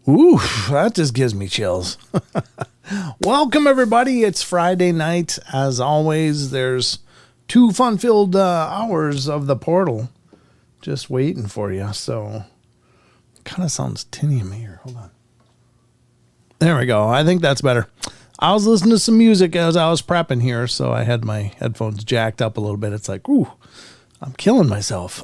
Ooh, that just gives me chills. Welcome, everybody. It's Friday night. As always, there's 2 fun-filled hours of the portal just waiting for you. So, kind of sounds tinny in me here. Hold on. There we go. I think that's better. I was listening to some music as I was prepping here, so I had my headphones jacked up a little bit. It's like, ooh, I'm killing myself.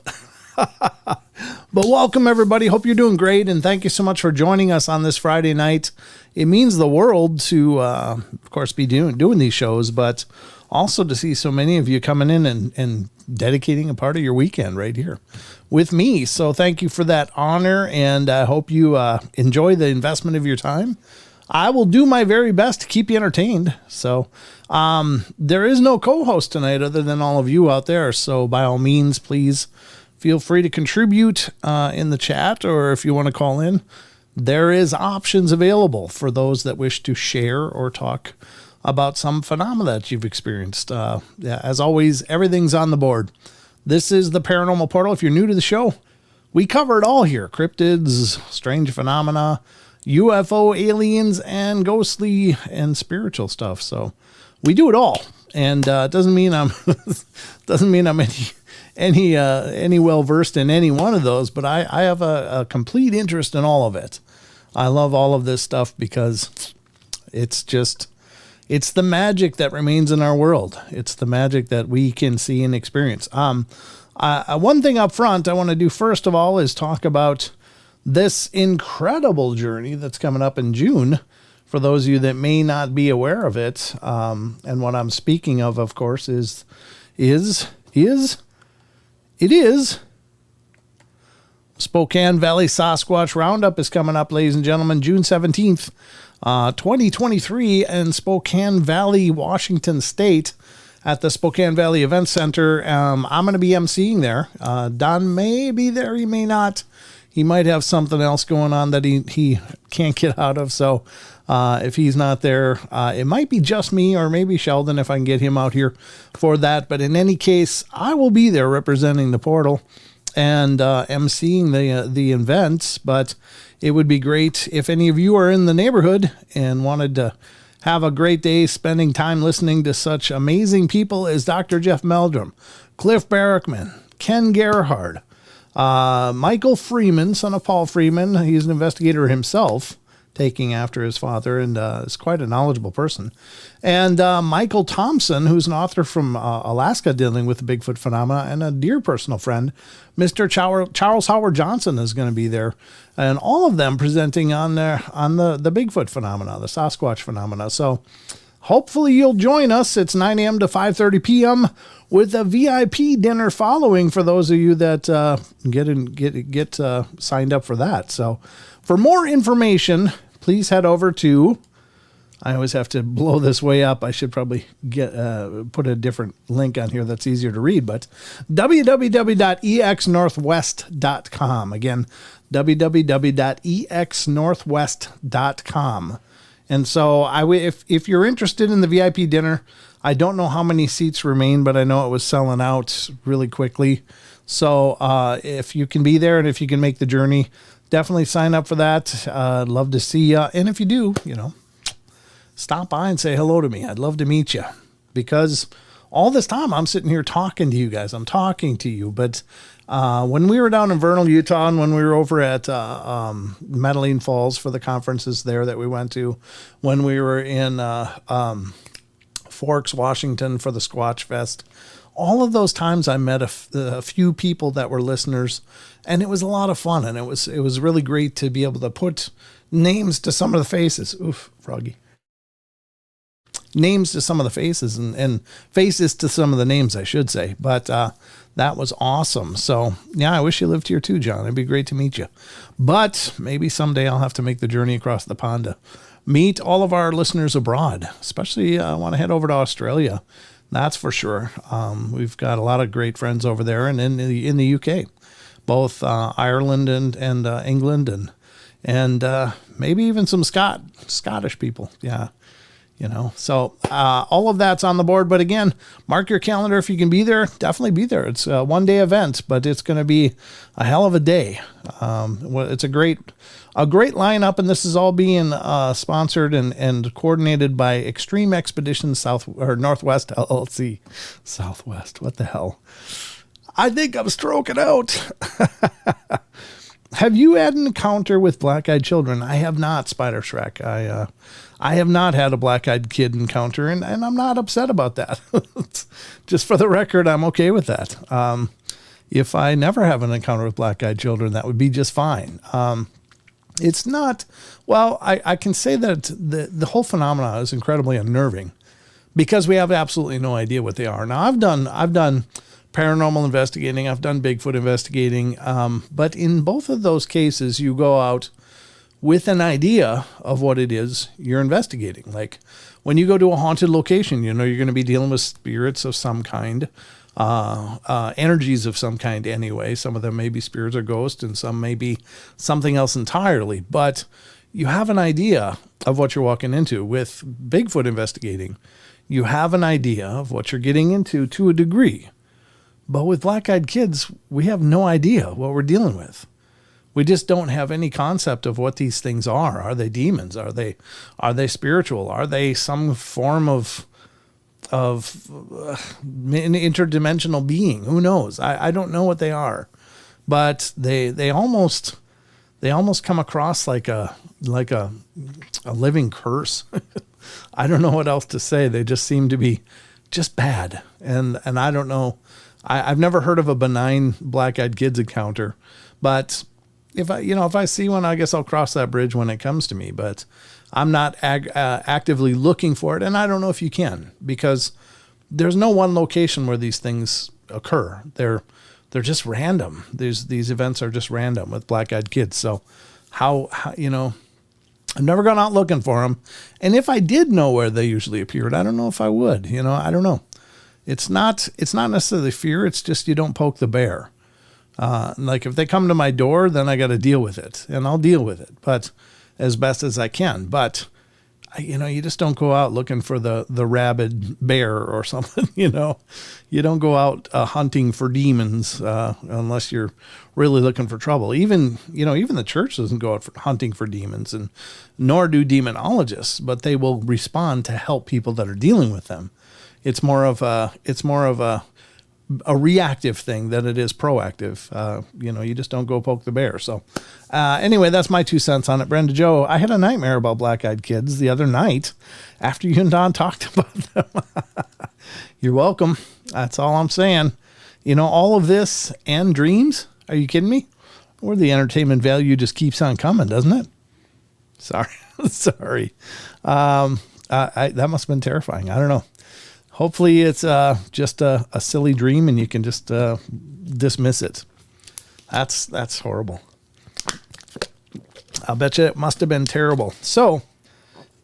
But welcome, everybody. Hope you're doing great, and thank you so much for joining us on this Friday night. It means the world to, of course, be doing these shows, but also to see so many of you coming in and dedicating a part of your weekend right here with me. So thank you for that honor, and I hope you enjoy the investment of your time. I will do my very best to keep you entertained. So there is no co-host tonight other than all of you out there. So by all means, please feel free to contribute in the chat, or if you want to call in, there is options available for those that wish to share or talk about some phenomena that you've experienced. As always, everything's on the board. This is the Paranormal Portal. If you're new to the show, we cover it all here. Cryptids, strange phenomena, UFO, aliens, and ghostly and spiritual stuff. So we do it all. And it doesn't mean I'm any well versed in any one of those, but I have a complete interest in all of it. I love all of this stuff because it's the magic that remains in our world. It's the magic that we can see and experience. One thing up front I want to do first of all is talk about this incredible journey that's coming up in June. For those of you that may not be aware of it, and what I'm speaking of course, is Spokane Valley Sasquatch Roundup is coming up, ladies and gentlemen, June 17th, 2023, in Spokane Valley, Washington State, at the Spokane Valley Event Center. I'm going to be emceeing there. Don may be there, he may not. He might have something else going on that he can't get out of. So if he's not there, it might be just me or maybe Sheldon if I can get him out here for that. But in any case, I will be there representing the portal and emceeing the events. But it would be great if any of you are in the neighborhood and wanted to have a great day spending time listening to such amazing people as Dr. Jeff Meldrum, Cliff Barrickman, Ken Gerhard, Michael Freeman, son of Paul Freeman. He's an investigator himself, taking after his father, and is quite a knowledgeable person. And Michael Thompson, who's an author from Alaska dealing with the Bigfoot phenomena, and a dear personal friend, Mr. Charles Howard Johnson, is going to be there. And all of them presenting on the Bigfoot phenomena, the Sasquatch phenomena. So hopefully you'll join us. It's 9 a.m. to 5:30 p.m. with a VIP dinner following for those of you that get signed up for that. So for more information, please head over to, I always have to blow this way up. I should probably put a different link on here that's easier to read, but www.exnorthwest.com. Again, www.exnorthwest.com. And so if you're interested in the VIP dinner, I don't know how many seats remain, but I know it was selling out really quickly. So if you can be there and if you can make the journey, definitely sign up for that. I'd love to see you. And if you do, stop by and say hello to me. I'd love to meet you, because all this time I'm sitting here talking to you guys. I'm talking to you. But when we were down in Vernal, Utah, and when we were over at Medellin Falls for the conferences there that we went to, when we were in Forks, Washington for the Squatch Fest, all of those times I met a few people that were listeners, and it was a lot of fun. And it was really great to be able to put names to some of the faces. Oof, froggy. Names to some of the faces and faces to some of the names, I should say. But that was awesome. So, yeah, I wish you lived here too, John. It'd be great to meet you. But maybe someday I'll have to make the journey across the pond to meet all of our listeners abroad, especially I want to head over to Australia. That's for sure. We've got a lot of great friends over there and in the UK, both Ireland and England and maybe even some Scottish people. Yeah. So all of that's on the board. But again, mark your calendar if you can be there. Definitely be there. It's a one-day event, but it's going to be a hell of a day. It's a great lineup, and this is all being sponsored and coordinated by Extreme Expeditions Northwest LLC. Southwest, what the hell? I think I'm stroking out. Have you had an encounter with black-eyed children? I have not, Spider Shrek. I have not had a black-eyed kid encounter, and I'm not upset about that. Just for the record, I'm okay with that. If I never have an encounter with black-eyed children, that would be just fine. It's not, well, I can say that the whole phenomenon is incredibly unnerving because we have absolutely no idea what they are. Now, I've done paranormal investigating, I've done Bigfoot investigating, but in both of those cases, you go out with an idea of what it is you're investigating. Like when you go to a haunted location, you're going to be dealing with spirits of some kind, energies of some kind anyway. Some of them may be spirits or ghosts, and some may be something else entirely. But you have an idea of what you're walking into. With Bigfoot investigating, you have an idea of what you're getting into to a degree. But with black-eyed kids, we have no idea what we're dealing with. We just don't have any concept of what these things are. Are they demons? Are they spiritual? Are they some form of interdimensional being? Who knows? I don't know what they are, but they almost come across like a living curse. I don't know what else to say. They just seem to be just bad, and I don't know. I've never heard of a benign black-eyed kids encounter, but if I see one, I guess I'll cross that bridge when it comes to me, but I'm not actively looking for it. And I don't know if you can, because there's no one location where these things occur. They're just random. These events are just random with black-eyed kids. So how I've never gone out looking for them. And if I did know where they usually appeared, I don't know if I would, I don't know. It's not necessarily fear. It's just you don't poke the bear. Like if they come to my door, then I got to deal with it, and I'll deal with it, but as best as I can. But you just don't go out looking for the rabid bear or something. You don't go out hunting for demons unless you're really looking for trouble. Even the church doesn't go out hunting for demons, and nor do demonologists, but they will respond to help people that are dealing with them. It's more of a reactive thing than it is proactive. You just don't go poke the bear. So anyway, that's my 2 cents on it. Brenda Joe, I had a nightmare about black-eyed kids the other night after you and Don talked about them. You're welcome. That's all I'm saying. All of this and dreams. Are you kidding me? Or the entertainment value just keeps on coming, doesn't it? Sorry. Sorry. That must have been terrifying. I don't know. Hopefully it's just a silly dream and you can just dismiss it. That's horrible. I'll bet you it must have been terrible. So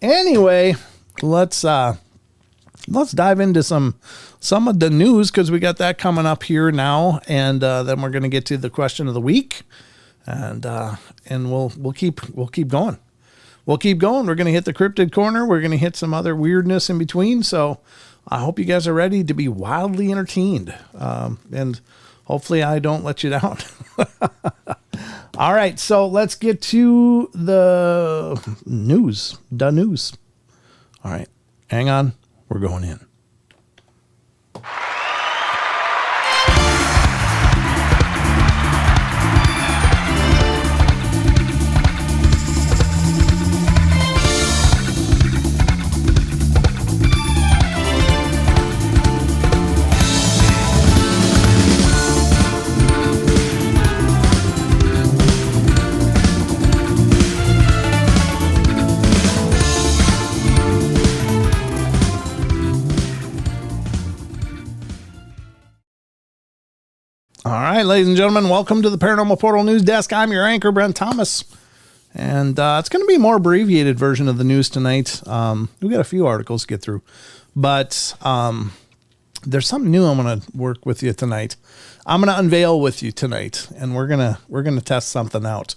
anyway, let's dive into some of the news, because we got that coming up here now, and then we're going to get to the question of the week, and we'll keep going. We'll keep going. We're going to hit the cryptid corner. We're going to hit some other weirdness in between. So I hope you guys are ready to be wildly entertained. And hopefully I don't let you down. All right. So let's get to the news. All right. Hang on. We're going in. All right, ladies and gentlemen, welcome to the Paranormal Portal News Desk. I'm your anchor, Brent Thomas, and it's going to be a more abbreviated version of the news tonight. We got a few articles to get through, but there's something new I'm going to work with you tonight. I'm going to unveil with you tonight, and we're gonna test something out.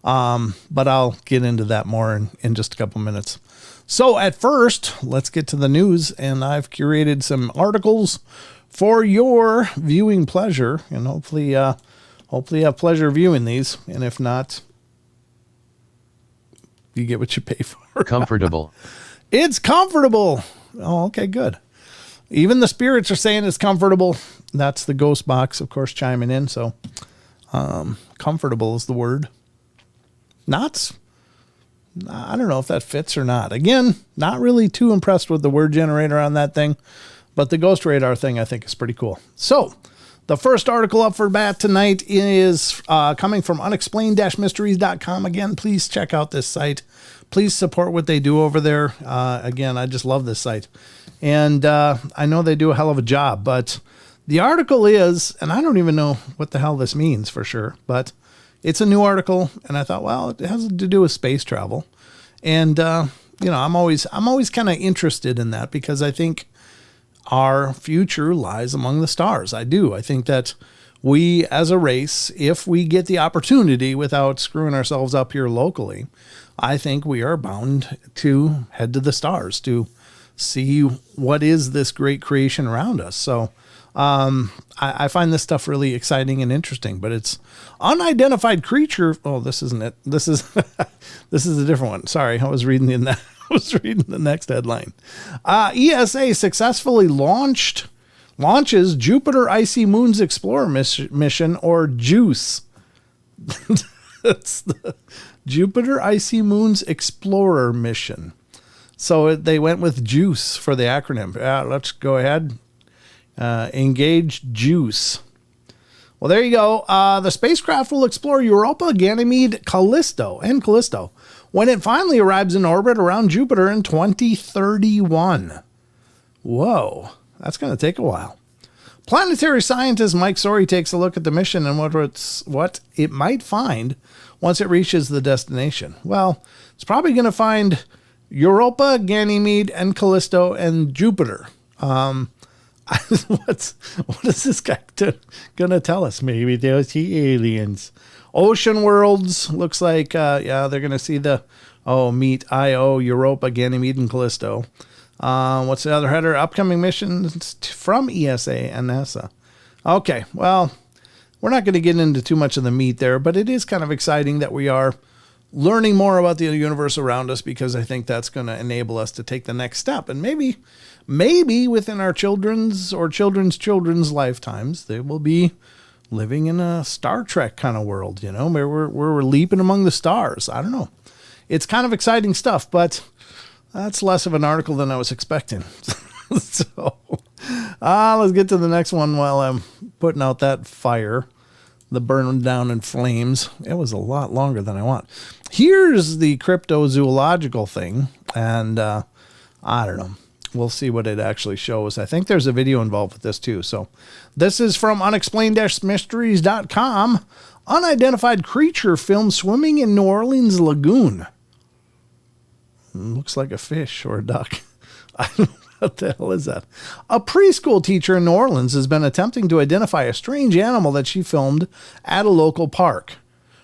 But I'll get into that more in just a couple minutes. So at first, let's get to the news, and I've curated some articles for your viewing pleasure, and hopefully you have pleasure viewing these. And if not, you get what you pay for. Comfortable. It's comfortable. Oh, okay, good. Even the spirits are saying it's comfortable. That's the ghost box, of course, chiming in. So, comfortable is the word. I don't know if that fits or not. Again, not really too impressed with the word generator on that thing. But the Ghost Radar thing, I think, is pretty cool. So the first article up for bat tonight is coming from unexplained-mysteries.com. Again, please check out this site. Please support what they do over there. Again, I just love this site. And I know they do a hell of a job. But the article is, and I don't even know what the hell this means for sure, but it's a new article. And I thought, well, it has to do with space travel. And, I'm always kind of interested in that, because I think our future lies among the stars. I do. I think that we as a race, if we get the opportunity without screwing ourselves up here locally, I think we are bound to head to the stars to see what is this great creation around us. So I find this stuff really exciting and interesting, but it's Unidentified Creature. Oh, this isn't it. This is this is a different one. Sorry, I was reading the next headline. ESA successfully launches Jupiter Icy Moons Explorer mission, or JUICE. That's the Jupiter Icy Moons Explorer mission. So they went with JUICE for the acronym. Let's go ahead. Engage JUICE. Well, there you go. The spacecraft will explore Europa, Ganymede, Callisto, when it finally arrives in orbit around Jupiter in 2031. Whoa, that's going to take a while. Planetary scientist Mike Sorey takes a look at the mission and what it might find once it reaches the destination. Well, it's probably going to find Europa, Ganymede, and Callisto, and Jupiter. What is this guy going to tell us? Maybe they'll see aliens. Ocean worlds, looks like, they're going to see the Oh, meet Io, Europa, Ganymede, and Callisto. What's the other header? Upcoming missions from ESA and NASA. Okay, well, we're not going to get into too much of the meat there, but it is kind of exciting that we are learning more about the universe around us, because I think that's going to enable us to take the next step. And maybe within our children's or children's lifetimes, they will be living in a Star Trek kind of world, you know, where we're leaping among the stars. I don't know. It's kind of exciting stuff, but that's less of an article than I was expecting. So, let's get to the next one while I'm putting out that fire. The burn down in flames. It was a lot longer than I want. Here's the cryptozoological thing, and I don't know. We'll see what it actually shows. I think there's a video involved with this too. So this is from unexplained-mysteries.com. Unidentified creature filmed swimming in New Orleans lagoon. Looks like a fish or a duck. I don't know. What the hell is that? A preschool teacher in New Orleans has been attempting to identify a strange animal that she filmed at a local park.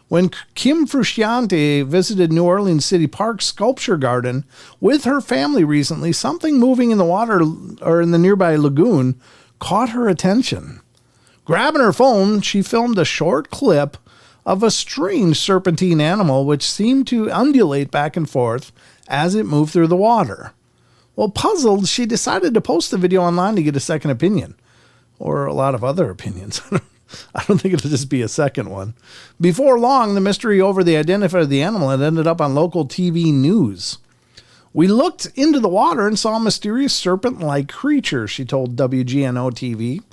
When Kim Frusciante visited New Orleans City Park's sculpture garden with her family recently, something moving in the water or in the nearby lagoon caught her attention. Grabbing her phone, she filmed a short clip of a strange serpentine animal which seemed to undulate back and forth as it moved through the water. Well, puzzled, she decided to post the video online to get a second opinion, or a lot of other opinions. I don't think it'll just be a second one. Before long, the mystery over the identity of the animal had ended up on local TV news. We looked into the water and saw a mysterious serpent-like creature, she told WGNO TV.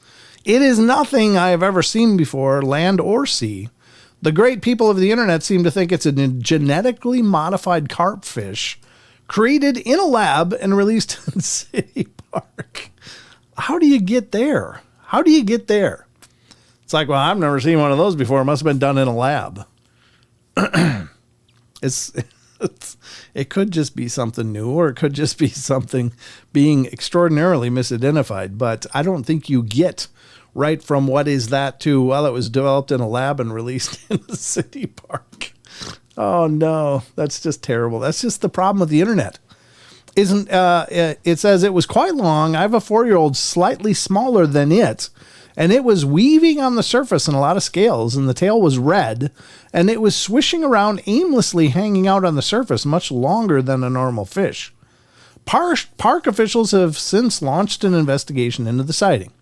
It is nothing I have ever seen before, land or sea. The great people of the internet seem to think it's a genetically modified carp fish created in a lab and released in City Park. How do you get there? How do you get there? It's like, well, I've never seen one of those before. It must have been done in a lab. It could just be something new, or it could just be something being extraordinarily misidentified. But I don't think you get right from what is that to, well, it was developed in a lab and released in a city park. Oh no, that's just terrible. That's just the problem with the internet. It says it was quite long. I have a 4-year-old slightly smaller than it, and it was weaving on the surface in a lot of scales, and the tail was red, and it was swishing around aimlessly, hanging out on the surface much longer than a normal fish. Park officials have since launched an investigation into the sighting.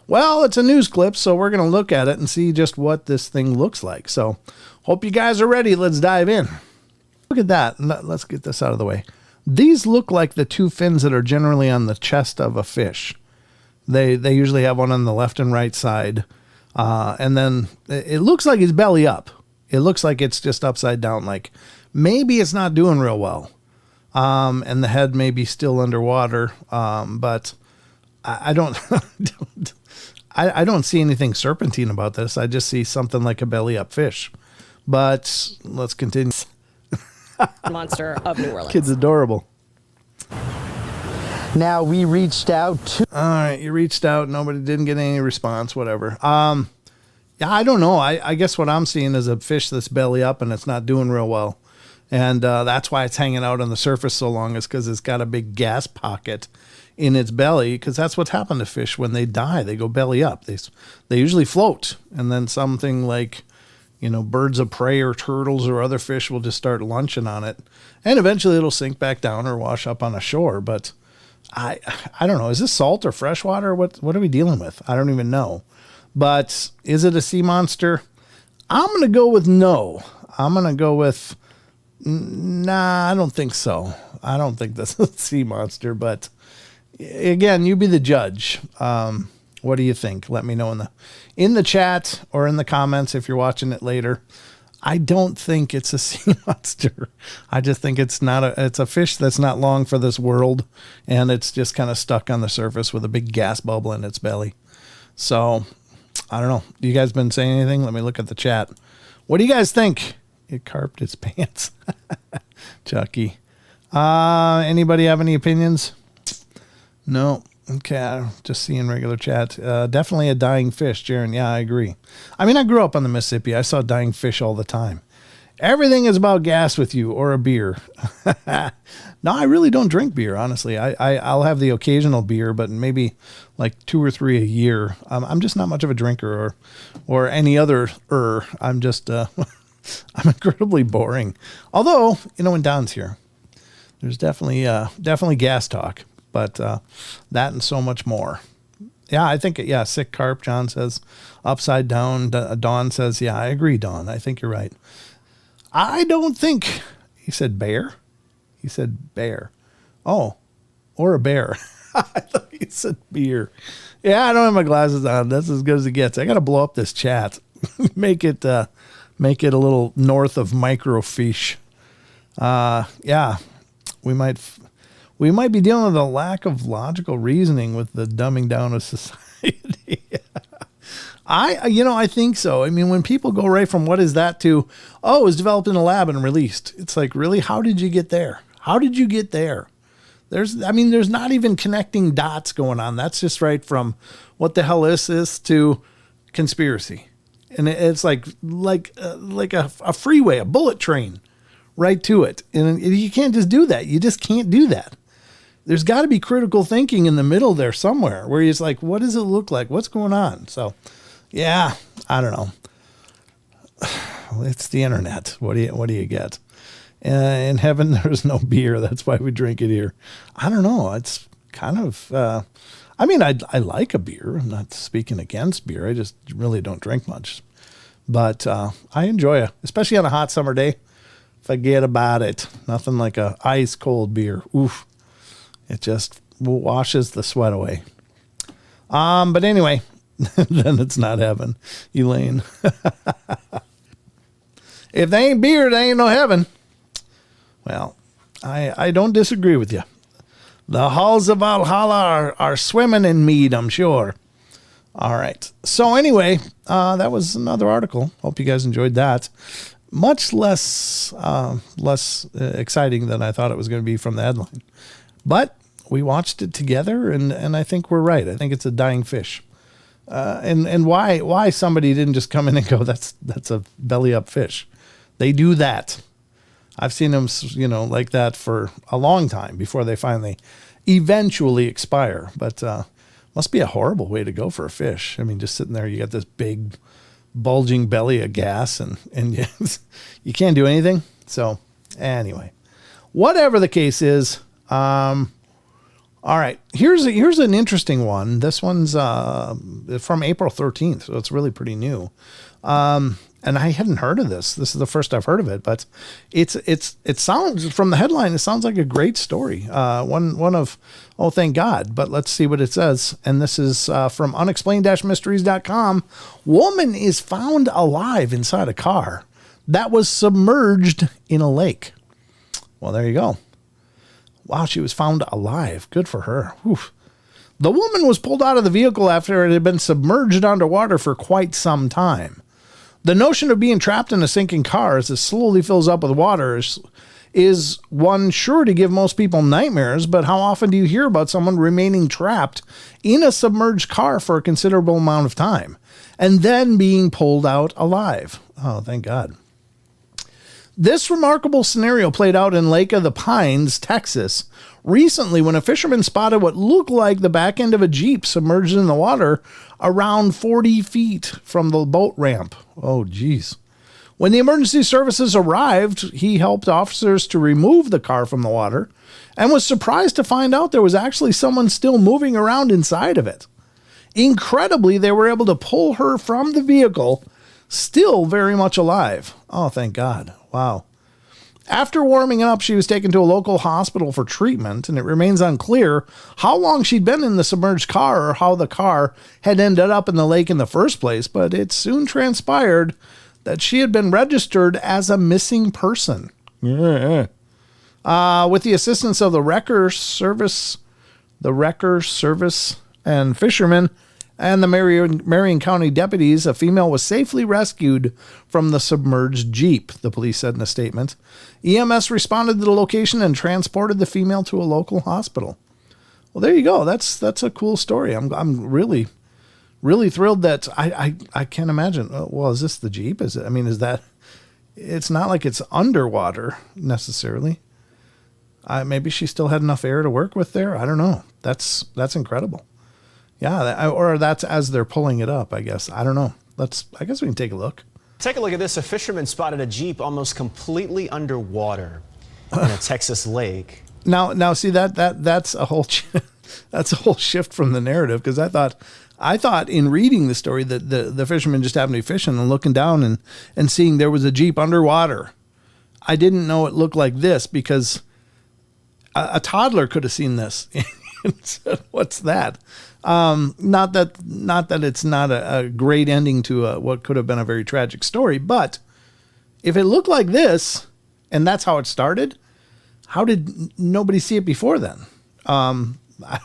Well, it's a news clip, so we're going to look at it and see just what this thing looks like. So, hope you guys are ready. Let's dive in. Look at that. Let's get this out of the way. These look like the two fins that are generally on the chest of a fish. They usually have one on the left and right side. And then it looks like it's belly up. It looks like it's just upside down. Like maybe it's not doing real well. And the head may be still underwater. But I don't... I don't see anything serpentine about this. I just see something like a belly up fish. But let's continue. Monster of New Orleans. Kid's adorable. Now we reached out to... All right, you reached out. Nobody didn't get any response, whatever. Yeah, I don't know. I guess what I'm seeing is a fish that's belly up and it's not doing real well. And that's why it's hanging out on the surface so long, is because it's got a big gas pocket in its belly, because that's what's happened to fish when they die. They go belly up. They usually float, and then something like, you know, birds of prey or turtles or other fish will just start lunching on it, and eventually it'll sink back down or wash up on a shore. But I don't know. Is this salt or fresh water? What are we dealing with? I don't even know. But is it a sea monster? I'm going to go with no. I'm going to go with nah, I don't think so. I don't think this is a sea monster, but again, you be the judge. What do you think? Let me know in the chat or in the comments if you're watching it later. I don't think it's a sea monster. I just think it's a fish that's not long for this world, and it's just kind of stuck on the surface with a big gas bubble in its belly. So, I don't know. You guys been saying anything? Let me look at the chat. What do you guys think? It carped its pants. Chucky. Anybody have any opinions? No. Okay, I'm just seeing regular chat. Definitely a dying fish, Jaron. Yeah, I agree. I mean, I grew up on the Mississippi. I saw dying fish all the time. Everything is about gas with you or a beer. No, I really don't drink beer, honestly. I'll have the occasional beer, but maybe like 2 or 3 a year. I'm just not much of a drinker or any other. I'm just, I'm incredibly boring. Although, when Don's here, there's definitely gas talk, but that and so much more. Yeah, I think, sick carp, John says. Upside down, Dawn says, yeah, I agree, Dawn. I think you're right. I don't think, he said bear? He said bear. Oh, or a bear. I thought he said beer. Yeah, I don't have my glasses on. That's as good as it gets. I got to blow up this chat. make it a little north of microfiche. Yeah, we might be dealing with a lack of logical reasoning with the dumbing down of society. I think so. I mean, when people go right from what is that to, it was developed in a lab and released. It's like, really? How did you get there? How did you get there? There's not even connecting dots going on. That's just right from what the hell is this to conspiracy. And it's like a freeway, a bullet train right to it. And you can't just do that. You just can't do that. There's got to be critical thinking in the middle there somewhere where it's like, what does it look like? What's going on? So, yeah, I don't know. It's the internet. What do you get? In heaven, there's no beer. That's why we drink it here. I don't know. It's kind of, I like a beer. I'm not speaking against beer. I just really don't drink much. But I enjoy it, especially on a hot summer day. Forget about it. Nothing like a ice cold beer. Oof. It just washes the sweat away. But anyway, then it's not heaven. Elaine. If they ain't beer, they ain't no heaven. Well, I don't disagree with you. The halls of Valhalla are swimming in mead, I'm sure. All right. So anyway, that was another article. Hope you guys enjoyed that. Much less exciting than I thought it was going to be from the headline. But we watched it together, and I think we're right. I think it's a dying fish. And why somebody didn't just come in and go, that's a belly up fish. They do that. I've seen them, like that for a long time before they finally eventually expire. But must be a horrible way to go for a fish. I mean, just sitting there, you got this big bulging belly of gas and you can't do anything. So anyway, whatever the case is, all right, here's an interesting one. This one's from April 13th, so it's really pretty new. And I hadn't heard of this. This is the first I've heard of it, but it sounds, from the headline, it sounds like a great story. One of, oh, thank God. But let's see what it says. And this is from unexplained-mysteries.com. Woman is found alive inside a car that was submerged in a lake. Well, there you go. Wow, she was found alive. Good for her. Whew. The woman was pulled out of the vehicle after it had been submerged underwater for quite some time. The notion of being trapped in a sinking car as it slowly fills up with water is one sure to give most people nightmares, but how often do you hear about someone remaining trapped in a submerged car for a considerable amount of time and then being pulled out alive? Oh, thank God. This remarkable scenario played out in Lake of the Pines, Texas, recently when a fisherman spotted what looked like the back end of a Jeep submerged in the water around 40 feet from the boat ramp. Oh, geez. When the emergency services arrived, he helped officers to remove the car from the water and was surprised to find out there was actually someone still moving around inside of it. Incredibly, they were able to pull her from the vehicle, still very much alive. Oh, thank God. Wow. After warming up, she was taken to a local hospital for treatment, and it remains unclear how long she'd been in the submerged car or how the car had ended up in the lake in the first place, but it soon transpired that she had been registered as a missing person. With the assistance of the wrecker service and fishermen, and the Marion County deputies, a female was safely rescued from the submerged Jeep, the police said in a statement. EMS responded to the location and transported the female to a local hospital. Well, there you go. That's a cool story. I'm really, really thrilled that I can't imagine. Well, is this the Jeep? Is it's not like it's underwater necessarily. Maybe she still had enough air to work with there. I don't know. That's incredible. Yeah, or that's as they're pulling it up, I guess. I don't know. I guess we can take a look. Take a look at this. A fisherman spotted a Jeep almost completely underwater in a Texas lake. Now, see that's a whole that's a whole shift from the narrative, because I thought in reading the story that the fisherman just happened to be fishing and looking down and seeing there was a Jeep underwater. I didn't know it looked like this, because a toddler could have seen this and said, "What's that?" Not that it's not a great ending to what could have been a very tragic story, but if it looked like this and that's how it started, how did nobody see it before then? I'm a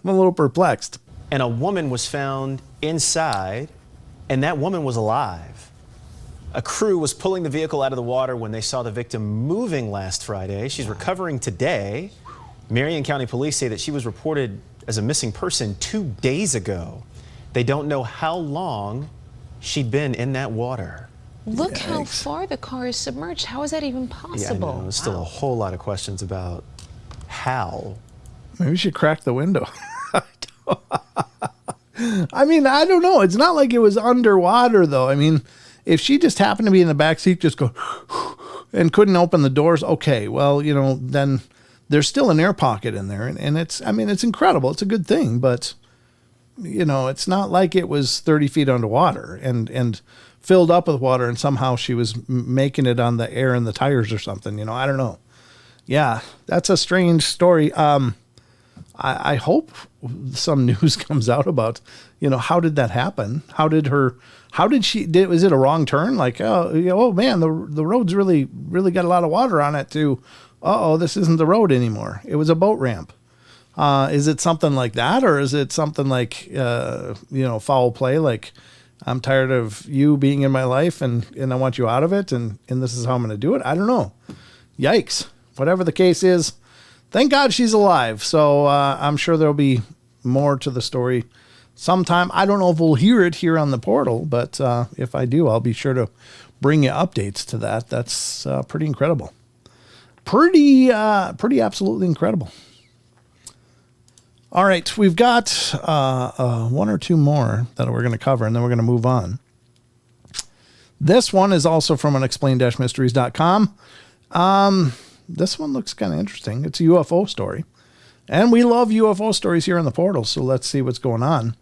little perplexed. And a woman was found inside, and that woman was alive. A crew was pulling the vehicle out of the water when they saw the victim moving last Friday. She's recovering today. Marion County Police say that she was reported as a missing person 2 days ago. They don't know how long she'd been in that water. Look Yikes. how far the car is submerged. How is that even possible? Yeah, I know. There's still a whole lot of questions about how. Maybe we should crack the window. I mean, I don't know. It's not like it was underwater, though. I mean, if she just happened to be in the back seat, just go and couldn't open the doors, okay, well, then there's still an air pocket in there. And it's incredible. It's a good thing. But, it's not like it was 30 feet underwater and filled up with water, and somehow she was making it on the air in the tires or something. I don't know. Yeah, that's a strange story. I hope some news comes out about, how did that happen? Was it a wrong turn? Like, oh man, the road's really got a lot of water on it too. This isn't the road anymore. It was a boat ramp. Is it something like that? Or is it something like, foul play? Like, I'm tired of you being in my life and I want you out of it. And this is how I'm going to do it. I don't know. Yikes. Whatever the case is, thank God she's alive. So I'm sure there'll be more to the story sometime. I don't know if we'll hear it here on the portal, but if I do, I'll be sure to bring you updates to that. That's pretty incredible. Pretty absolutely incredible. All right, we've got one or two more that we're going to cover, and then we're going to move on. This one is also from unexplained-mysteries.com. This one looks kind of interesting. It's a UFO story. And we love UFO stories here in the portal, so let's see what's going on.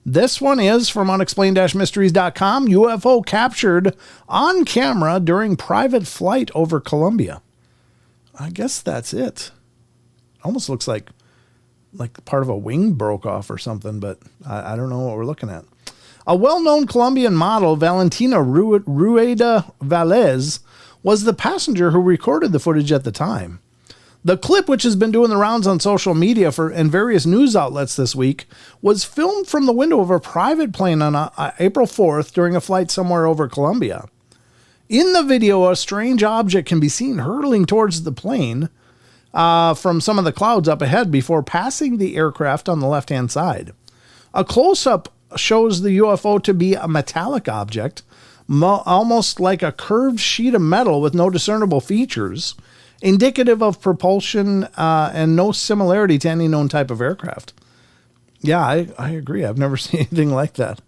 This one is from unexplained-mysteries.com. UFO captured on camera during private flight over Colombia. I guess that's it. Almost looks like part of a wing broke off or something, but I don't know what we're looking at. A well-known Colombian model, Valentina Rueda Valles, was the passenger who recorded the footage at the time. The clip, which has been doing the rounds on social media and various news outlets this week, was filmed from the window of a private plane on April 4th during a flight somewhere over Colombia. In the video, a strange object can be seen hurtling towards the plane from some of the clouds up ahead before passing the aircraft on the left-hand side. A close-up shows the UFO to be a metallic object, almost like a curved sheet of metal with no discernible features, indicative of propulsion and no similarity to any known type of aircraft. Yeah, I agree. I've never seen anything like that.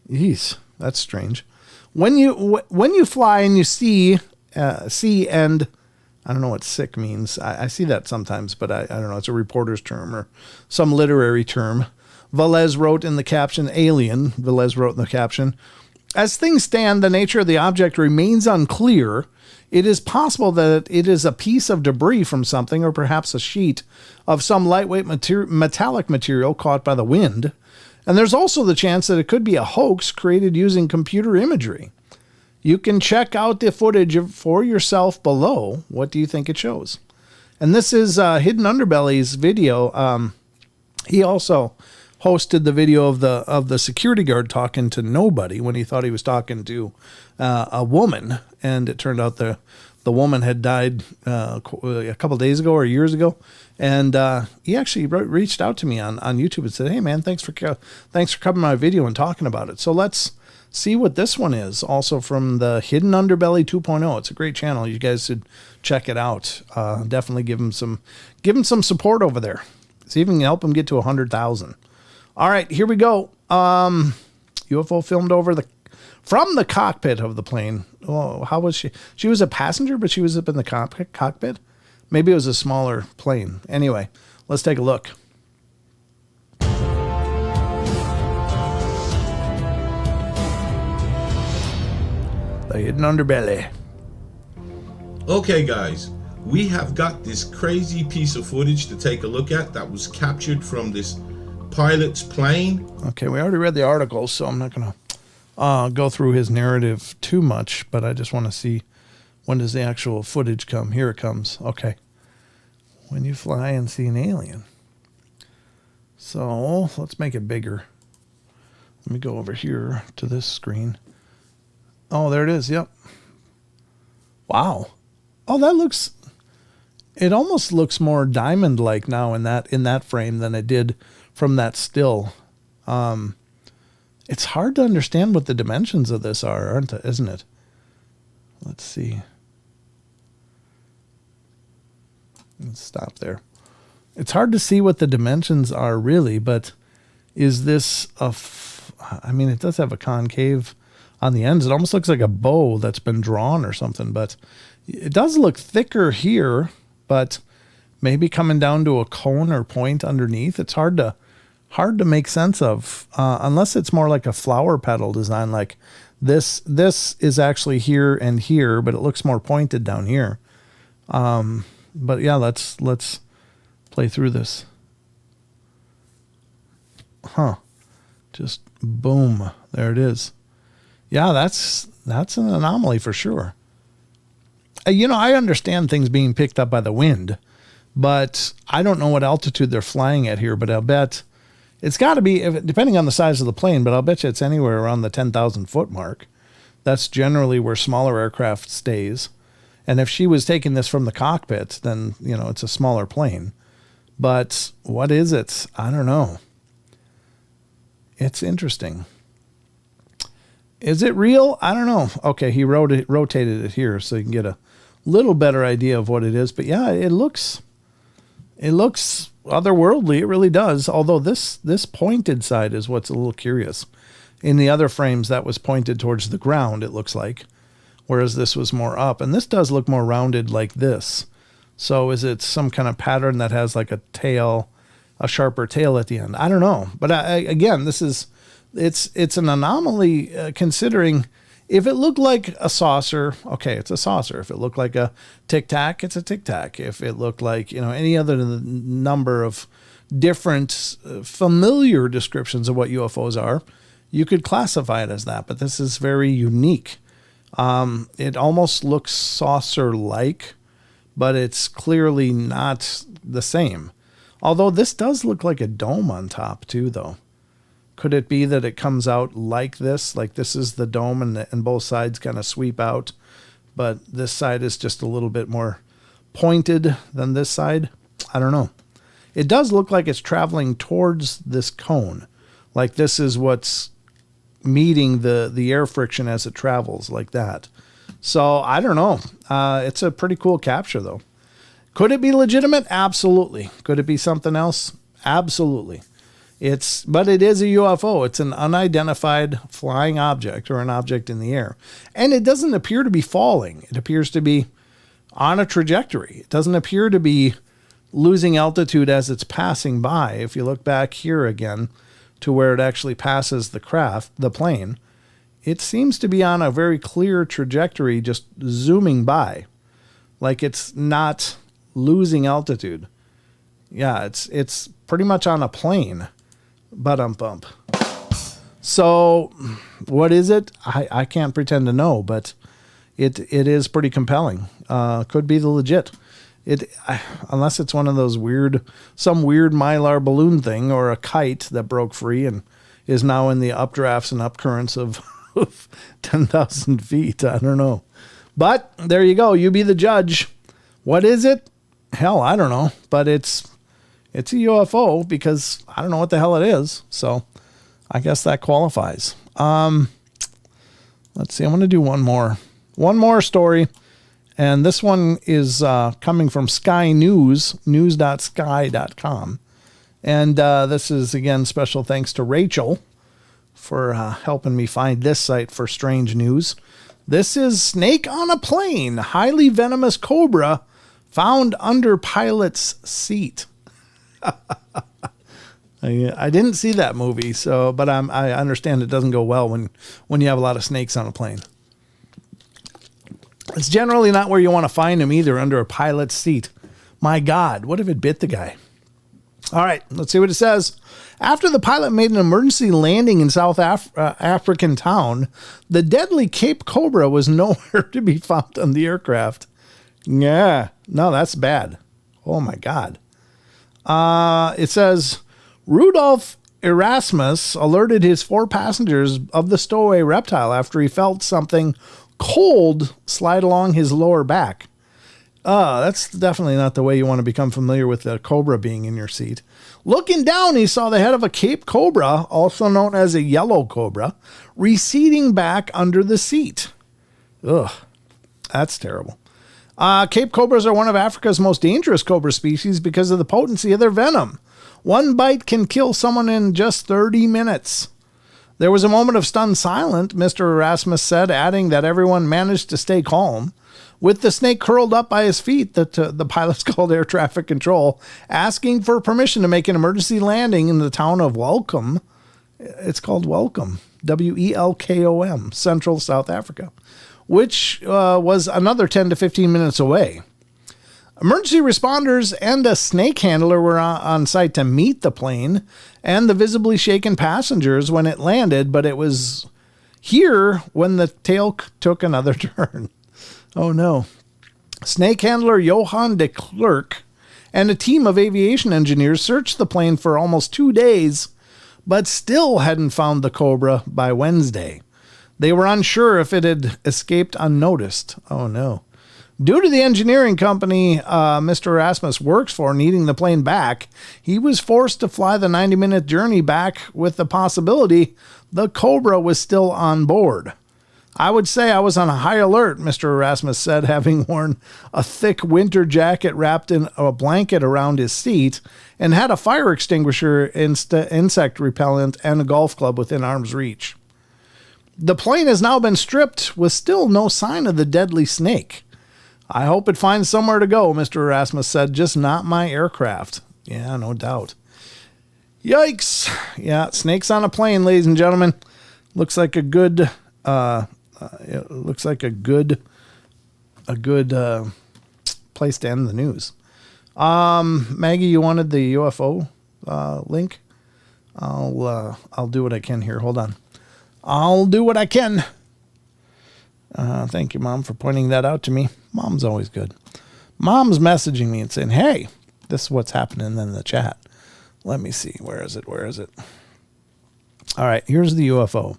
Jeez, that's strange. When you fly and you see and I don't know what sick means. I see that sometimes, but I don't know. It's a reporter's term or some literary term. Velez wrote in the caption, alien. Velez wrote in the caption, as things stand, the nature of the object remains unclear. It is possible that it is a piece of debris from something, or perhaps a sheet of some lightweight metallic material caught by the wind. And there's also the chance that it could be a hoax created using computer imagery. You can check out the footage for yourself below. What do you think it shows? And this is Hidden Underbelly's video. He also hosted the video of the security guard talking to nobody when he thought he was talking to a woman, and it turned out the woman had died a couple of days ago or years ago. And he actually reached out to me on YouTube and said, "Hey man, thanks for coming to my video and talking about it." So let's see what this one is. Also from the Hidden Underbelly 2.0. It's a great channel. You guys should check it out. Definitely give him some support over there. See if we can help him get to 100,000. All right, here we go. UFO filmed from the cockpit of the plane. Oh, how was she? She was a passenger, but she was up in the cockpit. Maybe it was a smaller plane. Anyway, let's take a look. The Hidden Underbelly. Okay, guys, we have got this crazy piece of footage to take a look at that was captured from this pilot's plane. Okay, we already read the article, so I'm not going to go through his narrative too much, but I just want to see, when does the actual footage come? Here it comes. Okay. When you fly and see an alien. So let's make it bigger. Let me go over here to this screen. Oh, there it is. Yep. Wow. Oh, it almost looks more diamond-like now in that frame than it did from that still. It's hard to understand what the dimensions of this are, isn't it? Let's see. Let's stop there. It's hard to see what the dimensions are really, but is this I mean, it does have a concave on the ends. It almost looks like a bow that's been drawn or something, but it does look thicker here, but maybe coming down to a cone or point underneath. It's hard to make sense of, unless it's more like a flower petal design, like this is actually here and here, but it looks more pointed down here. But yeah, let's play through this. Just boom, there it is. Yeah, that's an anomaly for sure. I understand things being picked up by the wind, but I don't know what altitude they're flying at here, but I'll bet it's got to be, depending on the size of the plane, but I'll bet you it's anywhere around the 10,000 foot mark. That's generally where smaller aircraft stays. And if she was taking this from the cockpit, then, it's a smaller plane. But what is it? I don't know. It's interesting. Is it real? I don't know. Okay, he rotated it here so you can get a little better idea of what it is. But yeah, it looks otherworldly. It really does. Although this pointed side is what's a little curious. In the other frames, that was pointed towards the ground, it looks like, whereas this was more up. And this does look more rounded like this. So is it some kind of pattern that has like a tail, a sharper tail at the end? I don't know. But again, it's an anomaly considering if it looked like a saucer, okay, it's a saucer. If it looked like a Tic Tac, it's a Tic Tac. If it looked like, any other number of different familiar descriptions of what UFOs are, you could classify it as that. But this is very unique. It almost looks saucer-like, but it's clearly not the same. Although this does look like a dome on top too, though. Could it be that it comes out like this is the dome and both sides kind of sweep out, but this side is just a little bit more pointed than this side? I don't know. It does look like it's traveling towards this cone. Like this is what's meeting the air friction as it travels like that. So I don't know. It's a pretty cool capture though. Could it be legitimate? Absolutely. Could it be something else? Absolutely. But it is a UFO. It's an unidentified flying object or an object in the air. And it doesn't appear to be falling. It appears to be on a trajectory. It doesn't appear to be losing altitude as it's passing by. If you look back here again to where it actually passes the plane, it seems to be on a very clear trajectory, just zooming by. Like it's not losing altitude. Yeah, it's pretty much on a plane. Bump. So what is it? I can't pretend to know, but it is pretty compelling. Could be the legit. Unless it's one of those some weird Mylar balloon thing or a kite that broke free and is now in the updrafts and upcurrents of 10,000 feet. I don't know. But there you go. You be the judge. What is it? Hell, I don't know. But it's a UFO because I don't know what the hell it is. So I guess that qualifies. Let's see. I'm going to do one more story. And this one is coming from Sky News, news.sky.com. And this is, again, special thanks to Rachel for helping me find this site for strange news. This is snake on a plane, highly venomous cobra found under pilot's seat. I didn't see that movie, but I understand it doesn't go well when you have a lot of snakes on a plane. It's generally not where you want to find them either, under a pilot's seat. My God, what if it bit the guy? All right, let's see what it says. After the pilot made an emergency landing in South African town, the deadly Cape Cobra was nowhere to be found on the aircraft. Yeah, no, that's bad. Oh, my God. It says, Rudolph Erasmus alerted his 4 passengers of the stowaway reptile after he felt something cold slide along his lower back. That's definitely not the way you want to become familiar with the cobra being in your seat. Looking down, he saw the head of a Cape Cobra, also known as a yellow cobra, receding back under the seat. Ugh, that's terrible. Cape Cobras are one of Africa's most dangerous cobra species because of the potency of their venom. One bite can kill someone in just 30 minutes. There was a moment of stunned silence, Mr. Erasmus said, adding that everyone managed to stay calm. With the snake curled up by his feet, the pilots called air traffic control, asking for permission to make an emergency landing in the town of Welcome. It's called Welcome, Welkom, Central South Africa, which was another 10 to 15 minutes away. Emergency responders and a snake handler were on site to meet the plane and the visibly shaken passengers when it landed, but it was here when the tale took another turn. Oh, no. Snake handler Johan de Klerk and a team of aviation engineers searched the plane for almost 2 days, but still hadn't found the cobra by Wednesday. They were unsure if it had escaped unnoticed. Oh, no. Due to the engineering company Mr. Erasmus works for needing the plane back, he was forced to fly the 90-minute journey back with the possibility the cobra was still on board. I would say I was on a high alert, Mr. Erasmus said, having worn a thick winter jacket wrapped in a blanket around his seat and had a fire extinguisher, insect repellent, and a golf club within arm's reach. The plane has now been stripped with still no sign of the deadly snake. I hope it finds somewhere to go, Mr. Erasmus said, just not my aircraft. Yeah, no doubt. Yikes. Yeah, snakes on a plane, ladies and gentlemen. Looks like a good place to end the news. Maggie, you wanted the UFO link? I'll do what I can here. Hold on. I'll do what I can. Thank you, Mom, for pointing that out to me. Mom's always good. Mom's messaging me and saying, hey, this is what's happening in the chat. Let me see. Where is it? All right, here's the UFO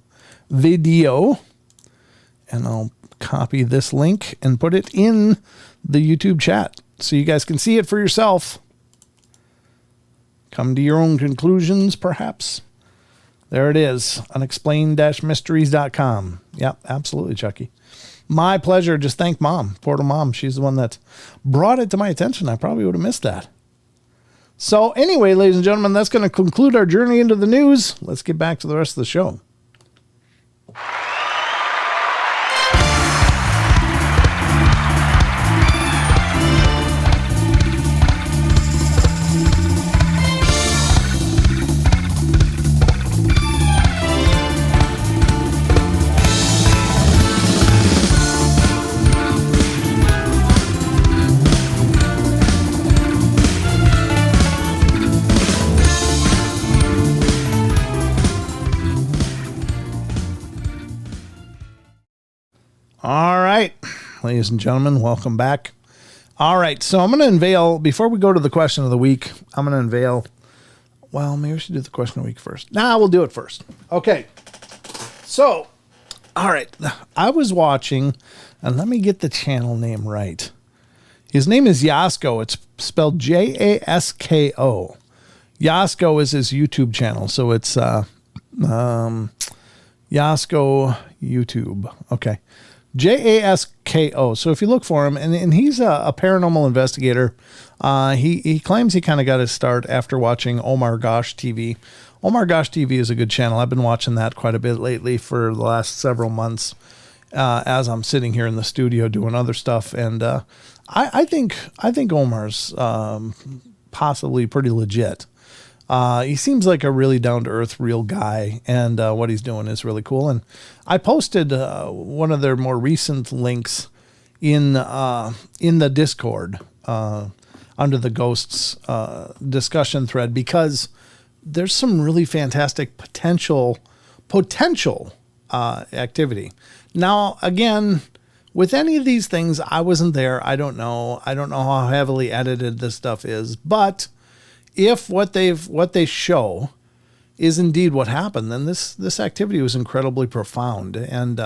video. And I'll copy this link and put it in the YouTube chat so you guys can see it for yourself. Come to your own conclusions, perhaps. There it is. Unexplained-mysteries.com. Yep, absolutely, Chucky. My pleasure. Just thank Mom, Portal Mom. She's the one that brought it to my attention. I probably would have missed that. So anyway, ladies and gentlemen, that's going to conclude our journey into the news. Let's get back to the rest of the show. All right, ladies and gentlemen, welcome back. All right, so I'm going to unveil, before we go to the question of the week, I'm going to unveil, well, maybe we should do the question of the week first. We'll do it first. Okay, so, all right, I was watching, and let me get the channel name right. His name is Yasko. It's spelled Jasko. Yasko is his YouTube channel, so it's Yasko YouTube. Okay. Jasko. So if you look for him, and he's a paranormal investigator, he claims he kind of got his start after watching Omar Gosh TV. Omar Gosh TV is a good channel. I've been watching that quite a bit lately for the last several months as I'm sitting here in the studio doing other stuff. And I think Omar's possibly pretty legit. He seems like a really down-to-earth, real guy, and what he's doing is really cool. And I posted one of their more recent links in the Discord under the Ghosts discussion thread, because there's some really fantastic potential activity. Now, again, with any of these things, I wasn't there. I don't know how heavily edited this stuff is, but if what they show is indeed what happened, then this activity was incredibly profound, and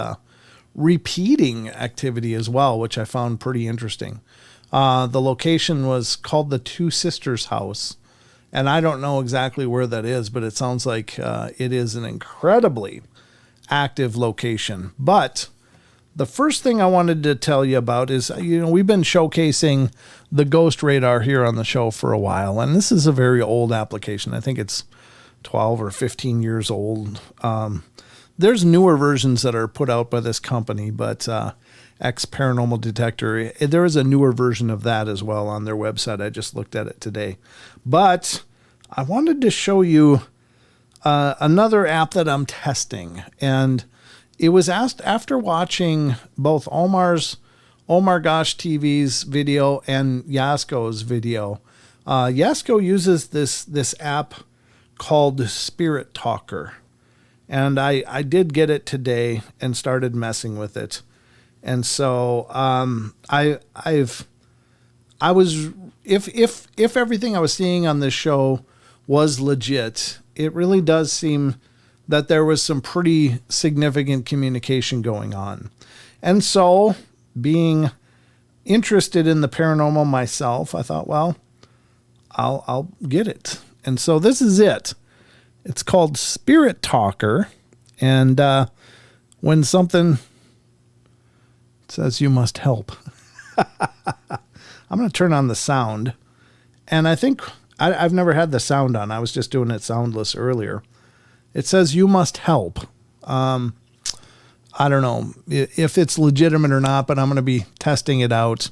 repeating activity as well, which I found pretty interesting. The location was called the Two Sisters House, and I don't know exactly where that is, but it sounds like it is an incredibly active location. But the first thing I wanted to tell you about is, we've been showcasing the Ghost Radar here on the show for a while, and this is a very old application. I think it's 12 or 15 years old. There's newer versions that are put out by this company, but X Paranormal Detector, there is a newer version of that as well on their website. I just looked at it today. But I wanted to show you another app that I'm testing, and it was asked after watching both Omar Gosh TV's video and Yasko's video. Yasko uses this app called Spirit Talker, and I did get it today and started messing with it. And so if everything I was seeing on this show was legit, it really does seem that there was some pretty significant communication going on. And so, being interested in the paranormal myself, I thought, well, I'll get it. And so this is it. It's called Spirit Talker. And when something says you must help, I'm going to turn on the sound. And I think I've never had the sound on. I was just doing it soundless earlier. It says you must help. I don't know if it's legitimate or not, but I'm going to be testing it out.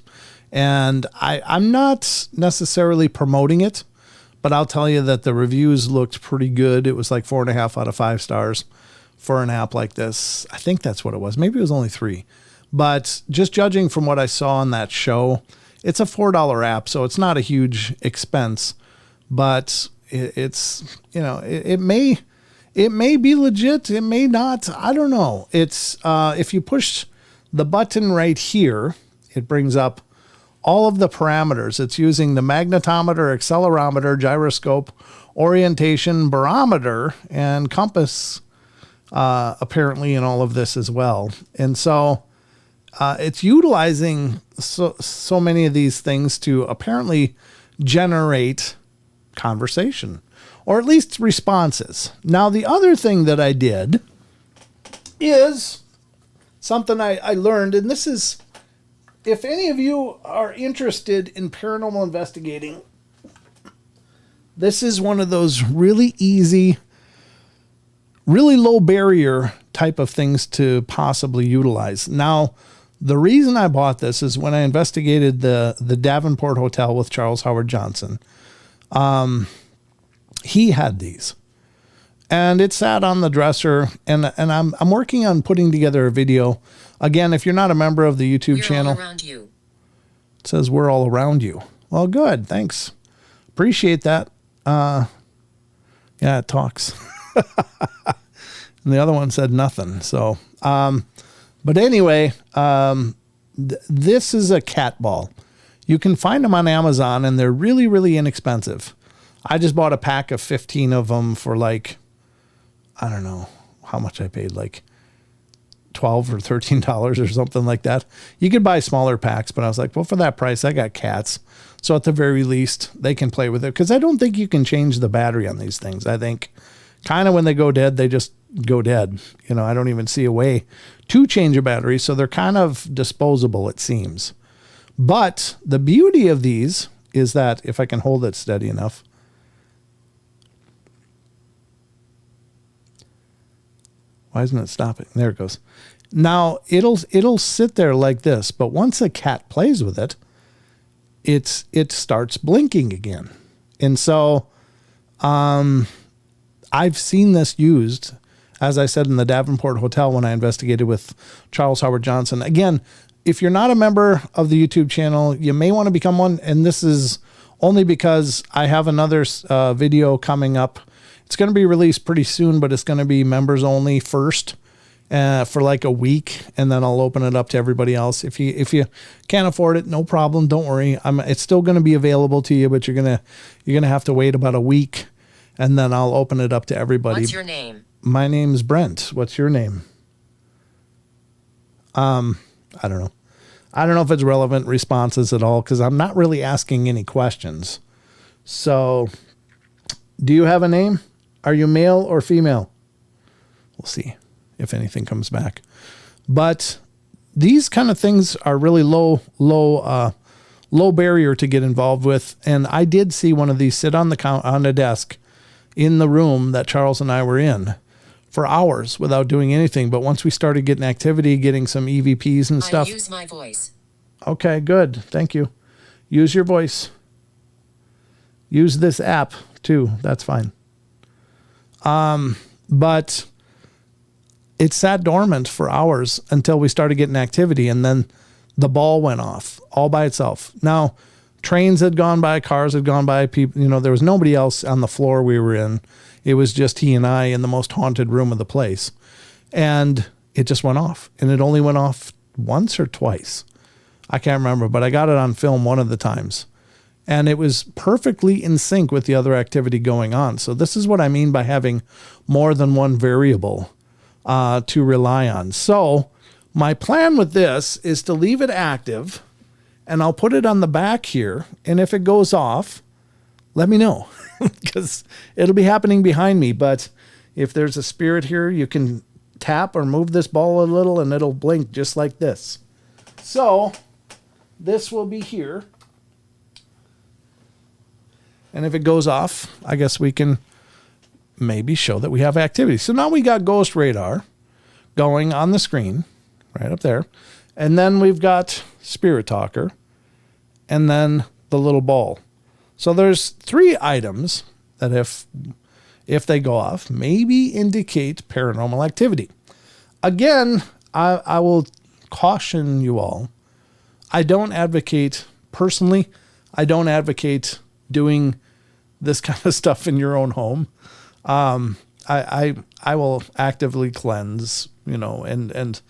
And I'm not necessarily promoting it, but I'll tell you that the reviews looked pretty good. It was like 4.5 out of 5 stars for an app like this. I think that's what it was. Maybe it was only 3. But just judging from what I saw on that show, it's a $4 app, so it's not a huge expense. But it's, it may be legit. It may not. I don't know. It's if you push the button right here, it brings up all of the parameters. It's using the magnetometer, accelerometer, gyroscope, orientation, barometer, and compass, apparently in all of this as well. And so it's utilizing so many of these things to apparently generate conversation, or at least responses. Now, the other thing that I did is something I learned, and this is, if any of you are interested in paranormal investigating, this is one of those really easy, really low barrier type of things to possibly utilize. Now, the reason I bought this is when I investigated the Davenport Hotel with Charles Howard Johnson. He had these, and it sat on the dresser, and I'm working on putting together a video. Again, if you're not a member of the YouTube channel, around you. It says we're all around you. Well, good. Thanks. Appreciate that. Yeah, it talks. And the other one said nothing. So, but anyway, this is a cat ball. You can find them on Amazon, and they're really, really inexpensive. I just bought a pack of 15 of them for like, I don't know how much I paid, like $12 or $13 or something like that. You could buy smaller packs, but I was like, well, for that price, I got cats. So at the very least, they can play with it, because I don't think you can change the battery on these things. I think kind of when they go dead, they just go dead. You know, I don't even see a way to change a battery. So they're kind of disposable, it seems. But the beauty of these is that if I can hold it steady enough, why isn't it stopping? There it goes. Now it'll sit there like this, but once a cat plays with it, it starts blinking again. And so I've seen this used, as I said, in the Davenport Hotel when I investigated with Charles Howard Johnson. Again, if you're not a member of the YouTube channel, you may want to become one. And this is only because I have another video coming up. It's going to be released pretty soon, but it's going to be members only first for like a week. And then I'll open it up to everybody else. If you can't afford it, no problem. Don't worry. It's still going to be available to you, but you're going to have to wait about a week. And then I'll open it up to everybody. What's your name? My name's Brent. What's your name? I don't know. I don't know if it's relevant responses at all because I'm not really asking any questions. So, do you have a name? Are you male or female? We'll see if anything comes back. But these kind of things are really low barrier to get involved with. And I did see one of these sit on the desk in the room that Charles and I were in for hours without doing anything. But once we started getting activity, getting some EVPs and stuff. I use my voice. Okay, good. Thank you. Use your voice. Use this app too. That's fine. But it sat dormant for hours until we started getting activity. And then the ball went off all by itself. Now, trains had gone by, cars had gone by, people, there was nobody else on the floor we were in. It was just he and I in the most haunted room of the place. And it just went off. And it only went off once or twice. I can't remember, but I got it on film one of the times. And it was perfectly in sync with the other activity going on. So this is what I mean by having more than one variable to rely on. So my plan with this is to leave it active, and I'll put it on the back here. And if it goes off, let me know because it'll be happening behind me. But if there's a spirit here, you can tap or move this ball a little and it'll blink just like this. So this will be here. And if it goes off, I guess we can maybe show that we have activity. So now we got Ghost Radar going on the screen right up there. And then we've got Spirit Talker and then the little ball. So there's 3 items that if they go off, maybe indicate paranormal activity. Again, I will caution you all. I don't advocate, personally, I don't advocate doing this kind of stuff in your own home. I will actively cleanse, and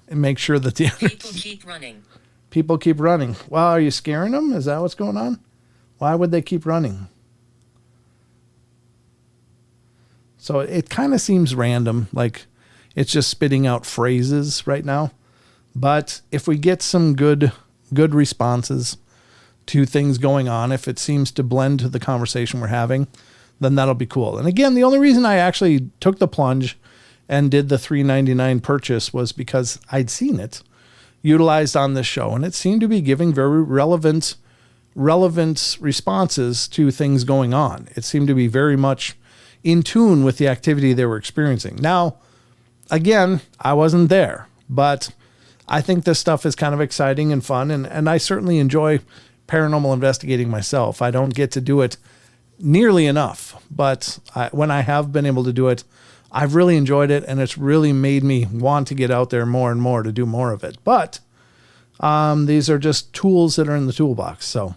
make sure that the People keep running. People keep running. Well, are you scaring them? Is that what's going on? Why would they keep running? So it kind of seems random, like it's just spitting out phrases right now. But if we get some good responses to things going on, if it seems to blend to the conversation we're having, then that'll be cool. And again, the only reason I actually took the plunge and did the $3.99 purchase was because I'd seen it utilized on this show, and it seemed to be giving very relevant responses to things going on. It seemed to be very much in tune with the activity they were experiencing. Now, again, I wasn't there, but I think this stuff is kind of exciting and fun, and I certainly enjoy paranormal investigating myself. I don't get to do it nearly enough, but when I have been able to do it, I've really enjoyed it, and it's really made me want to get out there more and more to do more of it. But these are just tools that are in the toolbox. So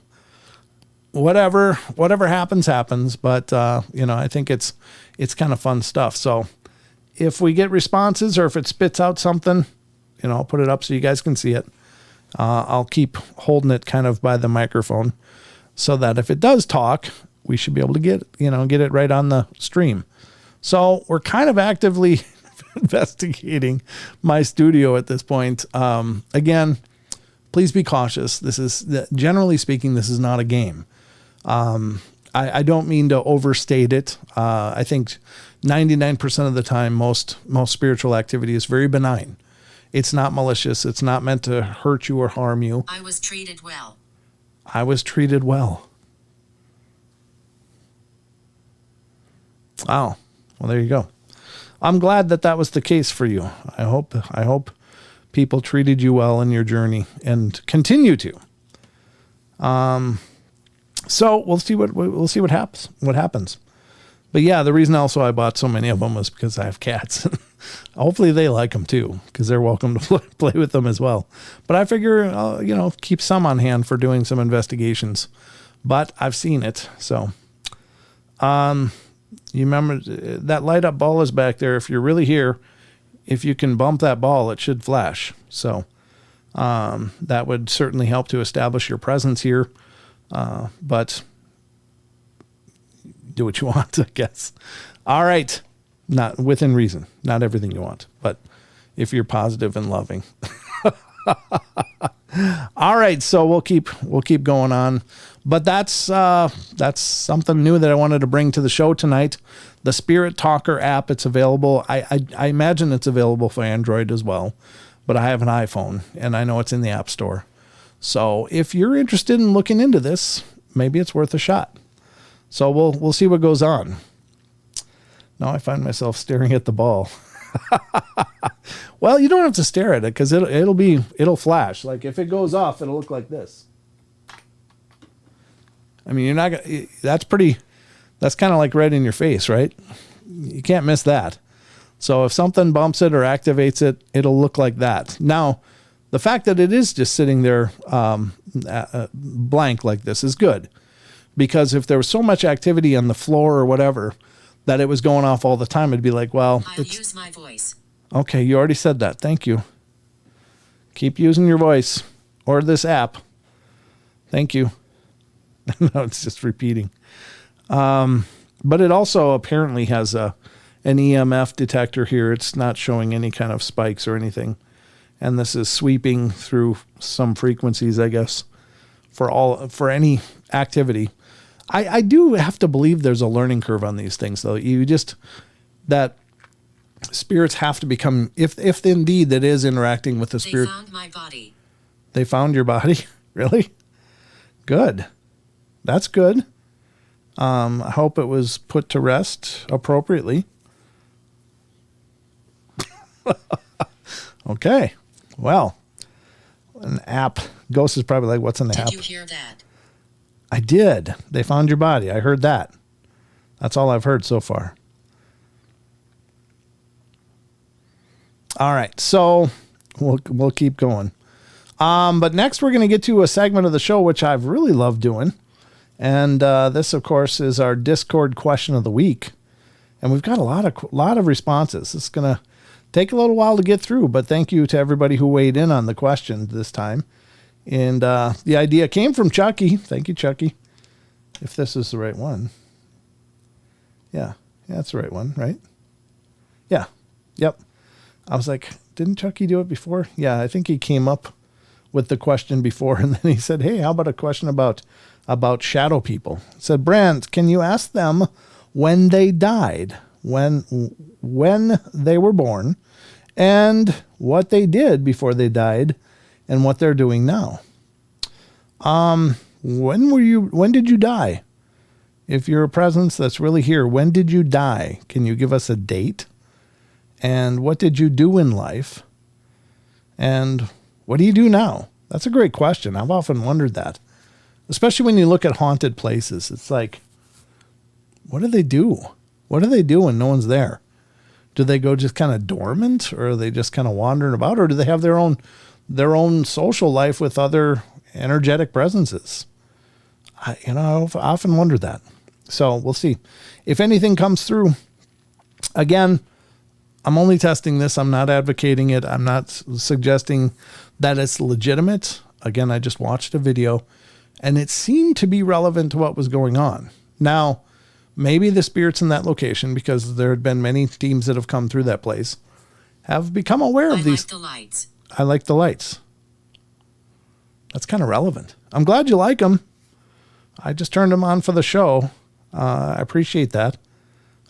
whatever happens. But I think it's kind of fun stuff. So if we get responses or if it spits out something, I'll put it up so you guys can see it. I'll keep holding it kind of by the microphone so that if it does talk, we should be able to get it right on the stream. So we're kind of actively investigating my studio at this point. Again, please be cautious. This is, generally speaking, this is not a game. I don't mean to overstate it. I think 99% of the time, most spiritual activity is very benign. It's not malicious. It's not meant to hurt you or harm you. I was treated well. I was treated well. Wow. Well, there you go. I'm glad that was the case for you. I hope people treated you well in your journey and continue to. So we'll see what happens. But yeah, the reason also I bought so many of them was because I have cats. Hopefully they like them too, because they're welcome to play with them as well. But I figure, keep some on hand for doing some investigations. But I've seen it. So, you remember that light up ball is back there. If you're really here, if you can bump that ball, it should flash. So, that would certainly help to establish your presence here. But do what you want, I guess. All right. Not within reason, not everything you want, but if you're positive and loving. All right. So we'll keep going on, but that's something new that I wanted to bring to the show tonight. The Spirit Talker app. It's available. I imagine it's available for Android as well, but I have an iPhone and I know it's in the App Store. So if you're interested in looking into this, maybe it's worth a shot. So we'll see what goes on. Now I find myself staring at the ball. Well, you don't have to stare at it because it'll flash. Like if it goes off, it'll look like this. I mean, that's kind of like right in your face, right? You can't miss that. So if something bumps it or activates it, it'll look like that. Now, the fact that it is just sitting there blank like this is good. Because if there was so much activity on the floor or whatever that it was going off all the time, it'd be like, well, I'll use my voice. Okay, you already said that. Thank you. Keep using your voice or this app. Thank you. No, it's just repeating. But it also apparently has an EMF detector here. It's not showing any kind of spikes or anything. And this is sweeping through some frequencies, I guess, for any activity. I do have to believe there's a learning curve on these things, though. That spirits have to become, if indeed that is interacting with the spirit. They found my body. They found your body? Really? Good. That's good. I hope it was put to rest appropriately. Okay. Well, an app. Ghost is probably like, what's an app? Did you hear that? I did. They found your body. I heard that. That's all I've heard so far. All right. So we'll keep going. But next we're going to get to a segment of the show, which I've really loved doing. And this, of course, is our Discord question of the week. And we've got a lot of responses. It's going to take a little while to get through, but thank you to everybody who weighed in on the question this time. And the idea came from Chucky. Thank you, Chucky. If this is the right one. Yeah, that's the right one, right? Yeah. Yep. I was like, didn't Chucky do it before? Yeah, I think he came up with the question before, and then he said, hey, how about a question about shadow people? He said, Brant, can you ask them when they died, when they were born, and what they did before they died, and what they're doing now? When did you die? If you're a presence that's really here, when did you die? Can you give us a date? And what did you do in life? And what do you do now? That's a great question. I've often wondered that, especially when you look at haunted places. It's like, what do they do? What do they do when no one's there? Do they go just kind of dormant, or are they just kind of wandering about, or do they have their own social life with other energetic presences? I've often wondered that. So we'll see. If anything comes through, again, I'm only testing this. I'm not advocating it. I'm not suggesting that it's legitimate. Again, I just watched a video and it seemed to be relevant to what was going on. Now, maybe the spirits in that location, because there had been many teams that have come through that place, have become aware of these. I like the lights. I like the lights. That's kind of relevant. I'm glad you like them. I just turned them on for the show. I appreciate that.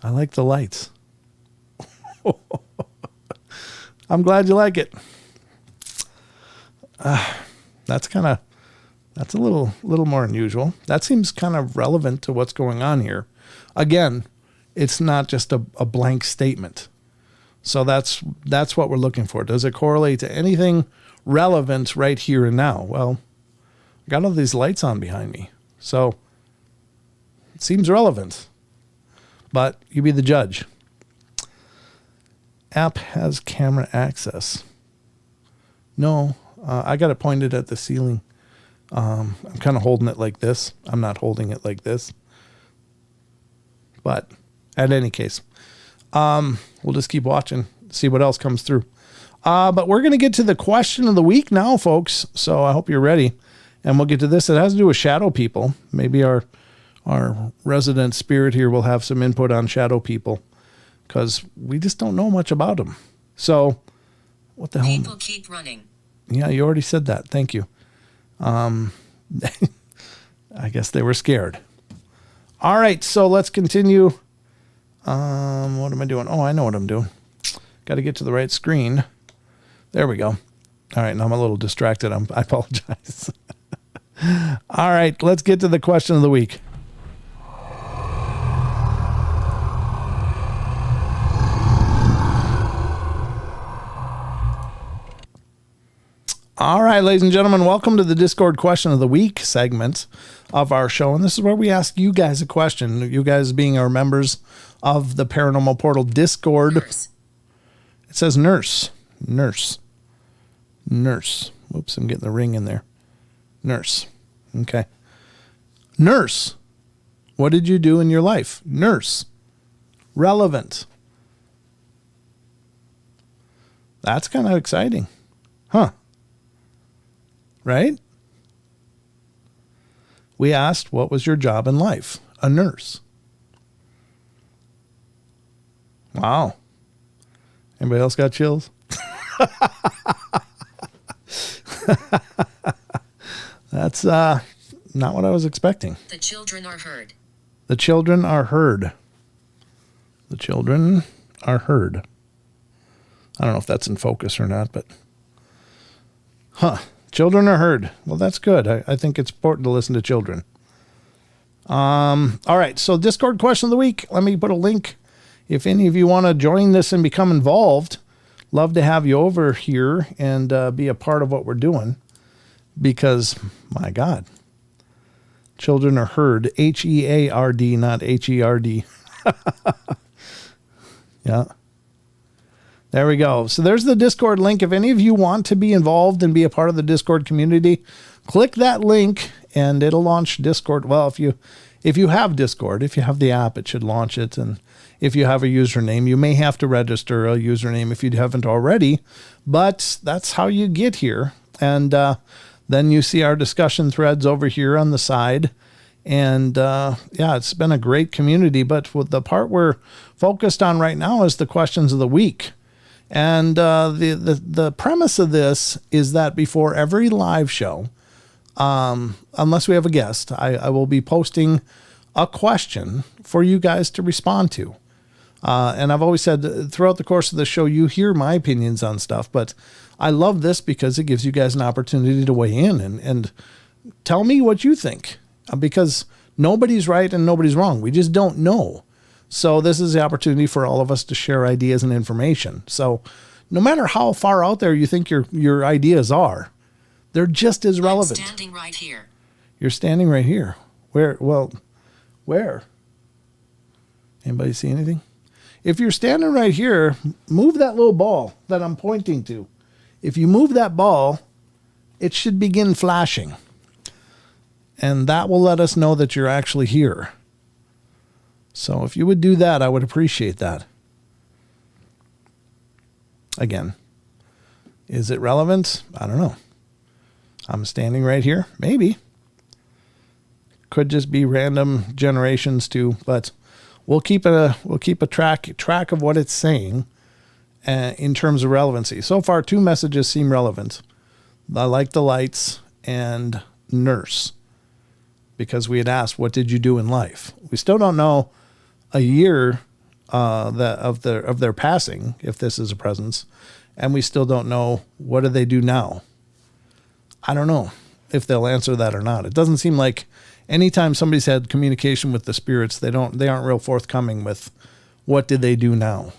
I like the lights. I'm glad you like it. That's a little more unusual. That seems kind of relevant to what's going on here. Again, it's not just a blank statement. So that's what we're looking for. Does it correlate to anything relevant right here and now? Well, I got all these lights on behind me. So it seems relevant. But you be the judge. App has camera access. No, I got it pointed at the ceiling. I'm kind of holding it like this. I'm not holding it like this. But at any case, we'll just keep watching, see what else comes through. But we're going to get to the question of the week now, folks. So I hope you're ready. And we'll get to this. It has to do with shadow people. Maybe our resident spirit here will have some input on shadow people, because we just don't know much about them. So what the hell? People keep running. Yeah, you already said that. Thank you. I guess they were scared. All right, so let's continue. What am I doing? Oh, I know what I'm doing. Got to get to the right screen. There we go. All right, now I'm a little distracted. I apologize. All right, let's get to the question of the week. All right, ladies and gentlemen, welcome to the Discord question of the week segment of our show. And this is where we ask you guys a question. You guys being our members of the Paranormal Portal Discord. Nurse. It says nurse. Oops, I'm getting the ring in there. Nurse. Okay. Nurse. What did you do in your life? Nurse. Relevant. That's kind of exciting. Huh. Right? We asked, what was your job in life? A nurse. Wow. Anybody else got chills? That's not what I was expecting. The children are heard. The children are heard. The children are heard. I don't know if that's in focus or not, but... Children are heard. Well, that's good. I think it's important to listen to children. All right, so Discord question of the week. Let me put a link. If any of you want to join this and become involved, love to have you over here and be a part of what we're doing. Because, my God, children are heard. H-E-A-R-D, not H-E-R-D. Yeah. There we go. So there's the Discord link. If any of you want to be involved and be a part of the Discord community, click that link and it'll launch Discord. Well, if you have Discord, if you have the app, it should launch it. And if you have a username, you may have to register a username if you haven't already. But that's how you get here. And then you see our discussion threads over here on the side. And yeah, it's been a great community. But the part we're focused on right now is the questions of the week. And the premise of this is that before every live show, unless we have a guest, I will be posting a question for you guys to respond to. And I've always said throughout the course of the show, you hear my opinions on stuff, but I love this because it gives you guys an opportunity to weigh in and tell me what you think, because nobody's right and nobody's wrong. We just don't know. So this is the opportunity for all of us to share ideas and information. So no matter how far out there you think your ideas are, they're just as relevant. I'm standing right here. You're standing right here. Where? Well, where? Anybody see anything? If you're standing right here, move that little ball that I'm pointing to. If you move that ball, it should begin flashing. And that will let us know that you're actually here. So if you would do that, I would appreciate that. Again, is it relevant? I don't know. I'm standing right here. Maybe. Could just be random generations too, but we'll keep a track of what it's saying in terms of relevancy. So far, 2 messages seem relevant. I like the lights and nurse. because we had asked, what did you do in life? We still don't know a year of their passing, if this is a presence, and we still don't know what do they do now. I don't know if they'll answer that or not. It doesn't seem like anytime somebody's had communication with the spirits, they aren't real forthcoming with what did they do now.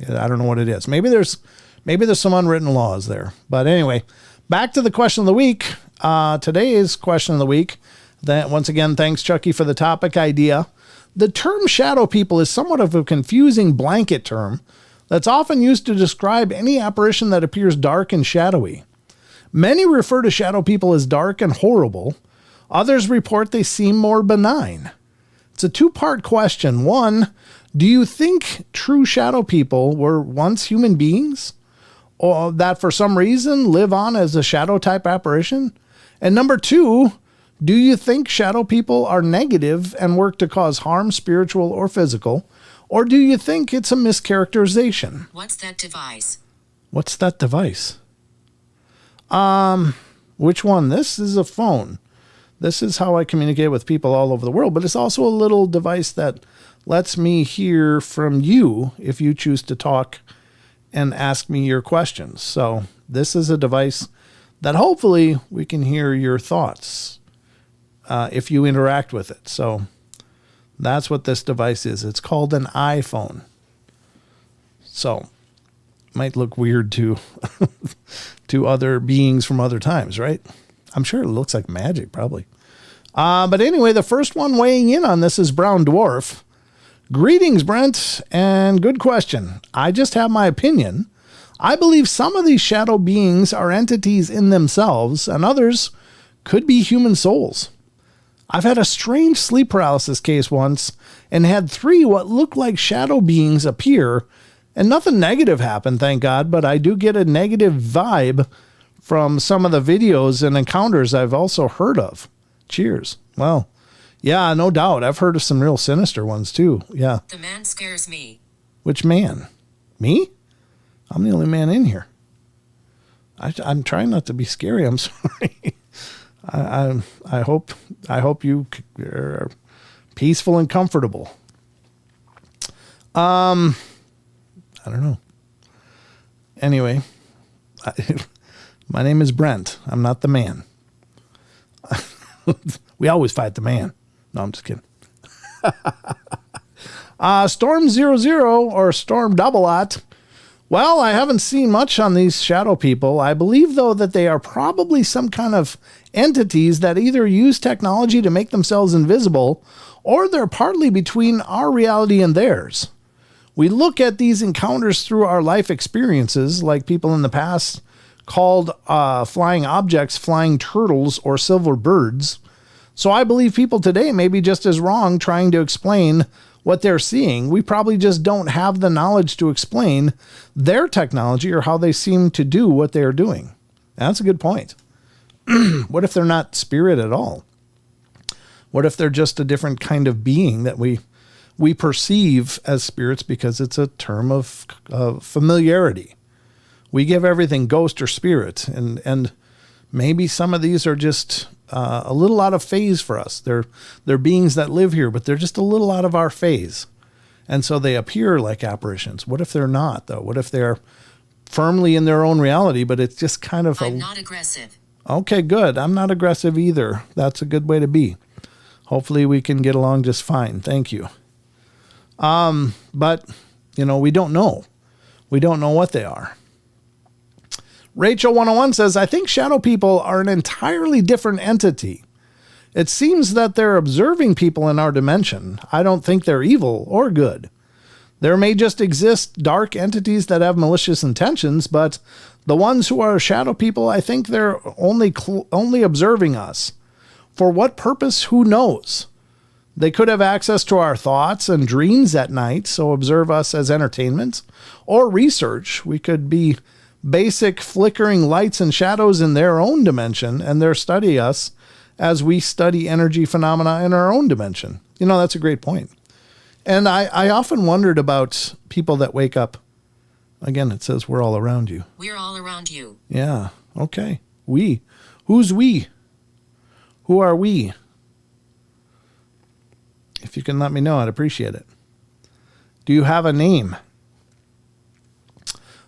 I don't know what it is. Maybe there's some unwritten laws there. But anyway, back to the question of the week. Today's question of the week. That once again, thanks Chucky for the topic idea. The term shadow people is somewhat of a confusing blanket term that's often used to describe any apparition that appears dark and shadowy. Many refer to shadow people as dark and horrible. Others report they seem more benign. It's a two-part question. One, do you think true shadow people were once human beings, or that for some reason live on as a shadow type apparition? And number two, do you think shadow people are negative and work to cause harm, spiritual or physical? Or do you think it's a mischaracterization? What's that device? What's that device? Which one? This is a phone. This is how I communicate with people all over the world, but it's also a little device that lets me hear from you if you choose to talk and ask me your questions. So this is a device that hopefully we can hear your thoughts if you interact with it. So that's what this device is. It's called an iPhone. So might look weird to to other beings from other times, right? I'm sure it looks like magic, probably. But anyway, the first one weighing in on this is Brown Dwarf. Greetings, Brent, and good question. I just have my opinion. I believe some of these shadow beings are entities in themselves, and others could be human souls. I've had a strange sleep paralysis case once and had 3 what looked like shadow beings appear, and nothing negative happened, thank God, but I do get a negative vibe from some of the videos and encounters I've also heard of. Cheers. Well, yeah, no doubt. I've heard of some real sinister ones too. Yeah. The man scares me. Which man? Me? I'm the only man in here. I'm trying not to be scary. I'm sorry. I hope you are peaceful and comfortable. I don't know. Anyway, my name is Brent. I'm not the man. We always fight the man. No, I'm just kidding. Storm 00 or Storm Double-Ot. Well, I haven't seen much on these shadow people. I believe, though, that they are probably some kind of entities that either use technology to make themselves invisible, or they're partly between our reality and theirs. We look at these encounters through our life experiences, like people in the past called flying objects flying turtles or silver birds. So I believe people today may be just as wrong trying to explain what they're seeing. We probably just don't have the knowledge to explain their technology or how they seem to do what they are doing. That's a good point. What if they're not spirit at all? What if they're just a different kind of being that we perceive as spirits because it's a term of familiarity? We give everything ghost or spirit, and maybe some of these are just a little out of phase for us. They're beings that live here, but they're just a little out of our phase. And so they appear like apparitions. What if they're not, though? What if they're firmly in their own reality, but it's just kind of I'm not aggressive. Okay, good. I'm not aggressive either. That's a good way to be. Hopefully we can get along just fine. Thank you. But, we don't know. We don't know what they are. Rachel 101 says, I think shadow people are an entirely different entity. It seems that they're observing people in our dimension. I don't think they're evil or good. There may just exist dark entities that have malicious intentions, but the ones who are shadow people, I think they're only observing us. For what purpose? Who knows? They could have access to our thoughts and dreams at night, so observe us as entertainment or research. We could be basic flickering lights and shadows in their own dimension, and they're study us as we study energy phenomena in our own dimension. That's a great point. And I often wondered about people that wake up. Again, it says we're all around you. We're all around you. Yeah. Okay. We. Who's we? Who are we? If you can let me know, I'd appreciate it. Do you have a name?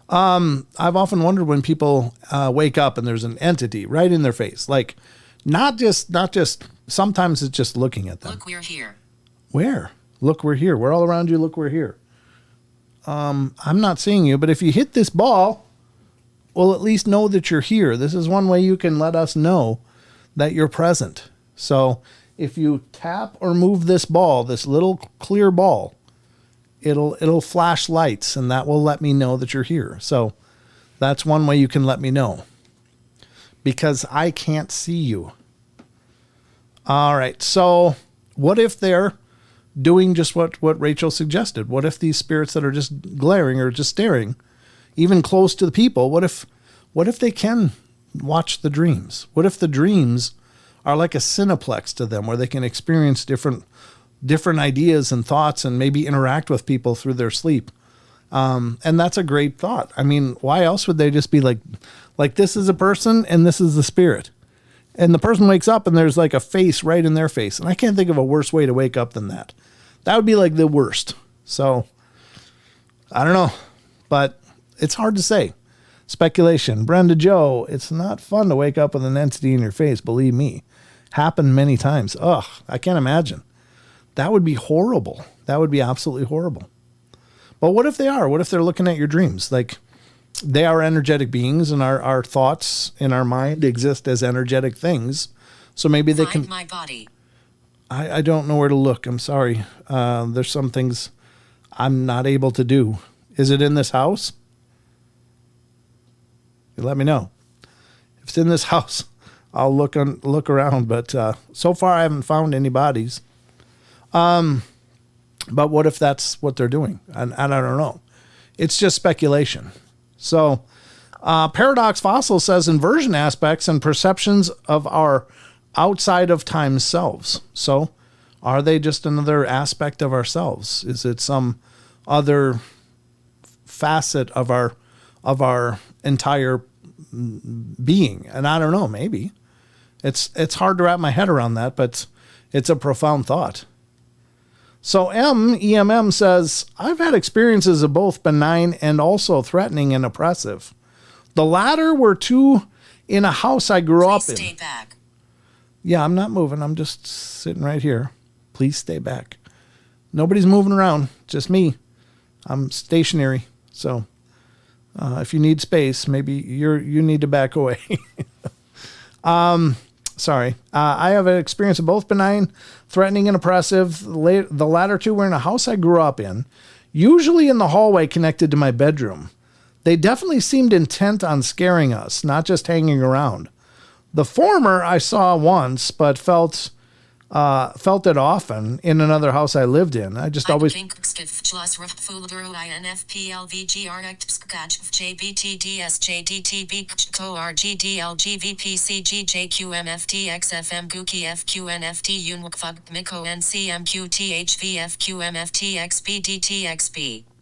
I've often wondered when people wake up and there's an entity right in their face. Like, not just, sometimes it's just looking at them. Look, we're here. Where? Look, we're here. We're all around you. Look, we're here. I'm not seeing you, but if you hit this ball, we'll at least know that you're here. This is one way you can let us know that you're present. So if you tap or move this ball, this little clear ball, it'll flash lights, and that will let me know that you're here. So that's one way you can let me know, because I can't see you. All right. So what if they're doing just what Rachel suggested? What if these spirits that are just glaring or just staring, even close to the people, what if they can watch the dreams? What if the dreams are like a cineplex to them, where they can experience different ideas and thoughts and maybe interact with people through their sleep? And that's a great thought. I mean, why else would they just be like this is a person and this is the spirit? And the person wakes up and there's like a face right in their face. And I can't think of a worse way to wake up than that. That would be like the worst. So I don't know, but it's hard to say. Speculation. Brenda Joe, it's not fun to wake up with an entity in your face. Believe me. Happened many times. Ugh, I can't imagine. That would be horrible. That would be absolutely horrible. But what if they are? What if they're looking at your dreams? Like, they are energetic beings, and our thoughts in our mind exist as energetic things. So maybe they Find can... my body. I don't know where to look. I'm sorry. There's some things I'm not able to do. Is it in this house? You let me know. If it's in this house, I'll look around. But so far, I haven't found any bodies. But what if that's what they're doing? And I don't know. It's just speculation. So Paradox Fossil says inversion aspects and perceptions of our outside of time selves. So are they just another aspect of ourselves? Is it some other facet of our entire being? And I don't know, maybe. It's hard to wrap my head around that, but it's a profound thought. So EMM says, I've had experiences of both benign and also threatening and oppressive. The latter were two in a house I grew up in. Stay back. Yeah, I'm not moving. I'm just sitting right here. Please stay back. Nobody's moving around, just me. I'm stationary. So if you need space, maybe you need to back away. Sorry. I have an experience of both benign, threatening, and oppressive. The latter two were in a house I grew up in, usually in the hallway connected to my bedroom. They definitely seemed intent on scaring us, not just hanging around. The former I saw once, but felt it often in another house I lived in. I just always...